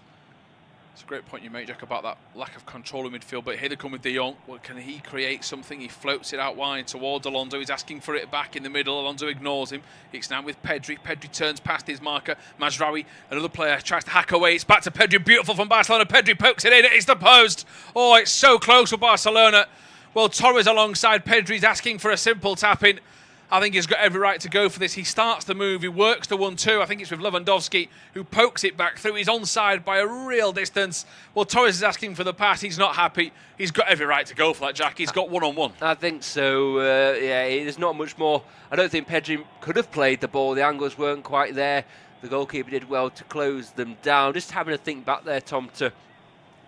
It's a great point you make, Jack, about that lack of control in midfield. But here they come with De Jong. Well, can he create something? He floats it out wide towards Alonso. He's asking for it back in the middle. Alonso ignores him. It's now with Pedri. Pedri turns past his marker. Mazraoui, another player, tries to hack away. It's back to Pedri. Beautiful from Barcelona. Pedri pokes it in. It's the post. Oh, it's so close for Barcelona. Well, Torres alongside Pedri's asking for a simple tap-in. I think he's got every right to go for this. He starts the move, he works the 1-2. I think it's with Lewandowski, who pokes it back through. He's onside by a real distance. Well, Torres is asking for the pass. He's not happy. He's got every right to go for that, Jack. He's got one-on-one. I think so. Yeah, there's not much more. I don't think Pedri could have played the ball. The angles weren't quite there. The goalkeeper did well to close them down. Just having a think back there, Tom,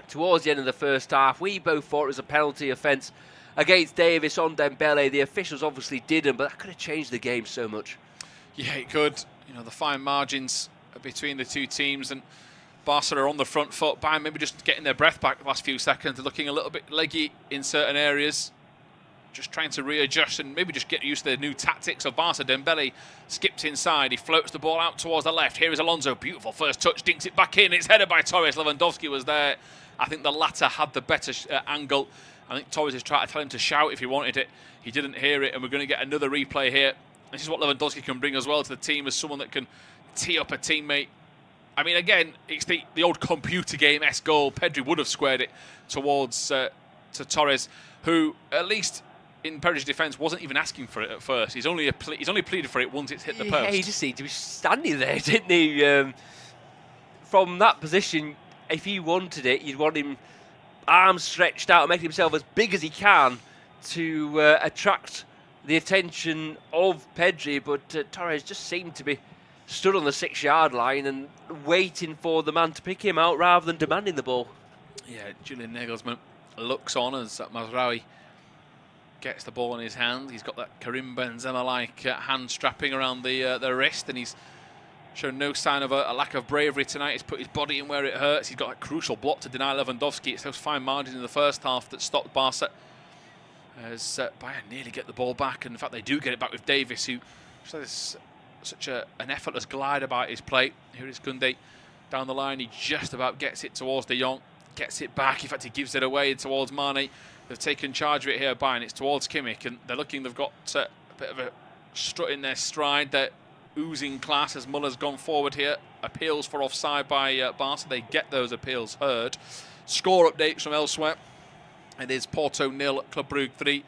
towards the end of the first half, we both thought it was a penalty offence against Davis on Dembele. The officials obviously didn't, but that could have changed the game so much. Yeah, it could. You know, the fine margins between the two teams, and Barca are on the front foot. Bayern maybe just getting their breath back the last few seconds. They're looking a little bit leggy in certain areas. Just trying to readjust and maybe just get used to the new tactics of Barca. Dembele skips inside. He floats the ball out towards the left. Here is Alonso. Beautiful first touch. Dinks it back in. It's headed by Torres. Lewandowski was there. I think the latter had the better angle. I think Torres is trying to tell him to shout if he wanted it. He didn't hear it, and we're going to get another replay here. This is what Lewandowski can bring as well to the team, as someone that can tee up a teammate. I mean, again, it's the old computer game-esque goal. Pedri would have squared it towards to to Torres, who at least in Pedri's defence wasn't even asking for it at first. He's only pleaded for it once it's hit the post. Yeah, he just seemed to be standing there, didn't he? From that position, if he wanted it, you'd want him arms stretched out and making himself as big as he can to attract the attention of Pedri, but Torres just seemed to be stood on the 6-yard line and waiting for the man to pick him out rather than demanding the ball. Yeah, Julian Nagelsmann looks on as Mazraoui gets the ball in his hand. He's got that Karim Benzema-like hand strapping around the wrist, and he's shown no sign of a lack of bravery tonight. He's put his body in where it hurts. He's got a crucial block to deny Lewandowski. It's those fine margins in the first half that stopped Barca as Bayern nearly get the ball back, and in fact they do get it back with Davis, who has such an effortless glide about his play. Here is Koundé down the line. He just about gets it towards De Jong, gets it back. In fact, he gives it away towards Mane. They've taken charge of it here, Bayern. It's towards Kimmich, and they've got a bit of a strut in their stride. They're oozing class as Muller's gone forward here. Appeals for offside by Barca. They get those appeals heard. Score updates from elsewhere. It is Porto 0, Club Brugge 3,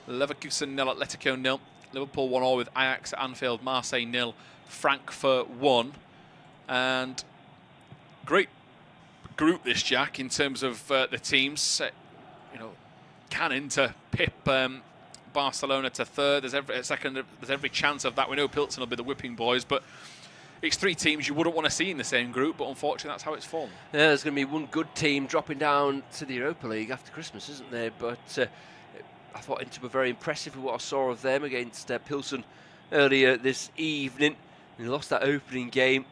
Leverkusen 0, Atletico 0, Liverpool 1-0 with Ajax at Anfield, Marseille 0, Frankfurt 1. And great group this, Jack, in terms of the teams. Cannon to pip Barcelona to third. There's every chance of that. We know Pilsen will be the whipping boys, but it's 3 teams you wouldn't want to see in the same group, but unfortunately that's how it's fallen. Yeah, there's going to be one good team dropping down to the Europa League after Christmas, isn't there? But I thought Inter were very impressive with what I saw of them against Pilsen earlier this evening. They lost that opening game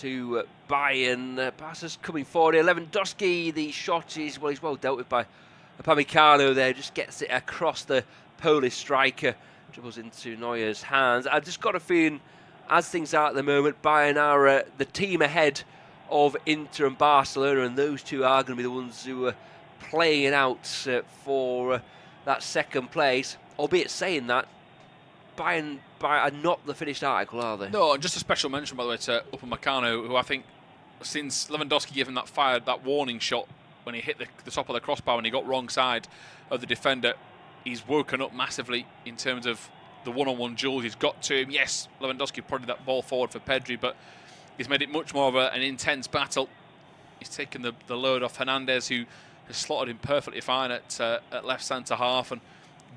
to Bayern. Barca's coming forward here. Lewandowski, the shot is, he's well dealt with by Upamecano there. Just gets it across the Polish striker. Dribbles into Neuer's hands. I just got a feeling, as things are at the moment, Bayern are the team ahead of Inter and Barcelona, and those two are going to be the ones who are playing it out for that second place. Albeit saying that, Bayern are not the finished article, are they? No, and just a special mention, by the way, to Upamecano, who I think, since Lewandowski gave him that warning shot when he hit the top of the crossbar and he got wrong side of the defender, he's woken up massively in terms of the one-on-one duels he's got to him. Yes, Lewandowski prodded that ball forward for Pedri, but he's made it much more of an intense battle. He's taken the load off Hernandez, who has slotted him perfectly fine at left centre-half, and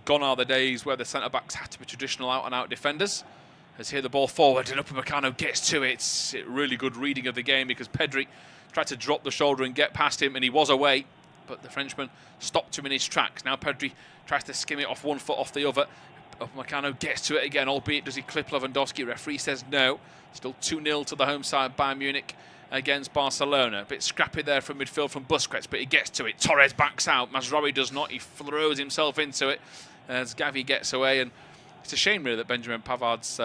gone are the days where the centre-backs had to be traditional out-and-out defenders. As here the ball forward, and Upamecano gets to it. It's really good reading of the game, because Pedri tried to drop the shoulder and get past him, and he was away, but the Frenchman stopped him in his tracks. Now Pedri tries to skim it off one foot off the other. Upamecano gets to it again, albeit does he clip Lewandowski? Referee says no. Still 2-0 to the home side, Bayern Munich against Barcelona. A bit scrappy there from midfield from Busquets, but he gets to it. Torres backs out. Mazraoui does not. He throws himself into it as Gavi gets away. And it's a shame, really, that Benjamin Pavard's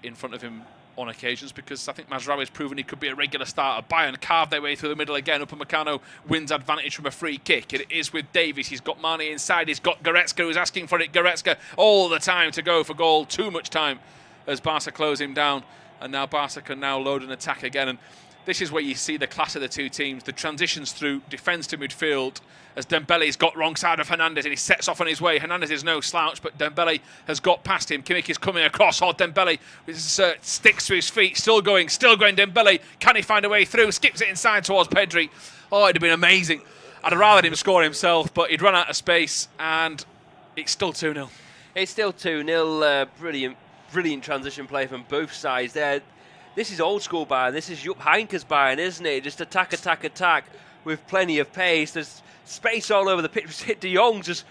in front of him on occasions, because I think Mazraoui's proven he could be a regular starter. Bayern carved their way through the middle again. Upamecano wins advantage from a free kick. It is with Davies. He's got Mane inside. He's got Goretzka, who's asking for it. Goretzka all the time to go for goal. Too much time as Barca close him down. And now Barca can now load an attack again. And this is where you see the class of the two teams. The transitions through defence to midfield, as Dembele's got wrong side of Hernandez and he sets off on his way. Hernandez is no slouch, but Dembele has got past him. Kimmich is coming across. Oh, Dembele sticks to his feet. Still going Dembele. Can he find a way through? Skips it inside towards Pedri. Oh, it'd have been amazing. I'd have rather him score himself, but he'd run out of space, and it's still 2-0. It's still 2-0. Brilliant transition play from both sides there. This is old school Bayern. This is Jupp Heynckes Bayern, isn't it? Just attack with plenty of pace. There's space all over the pitch. De Jong's just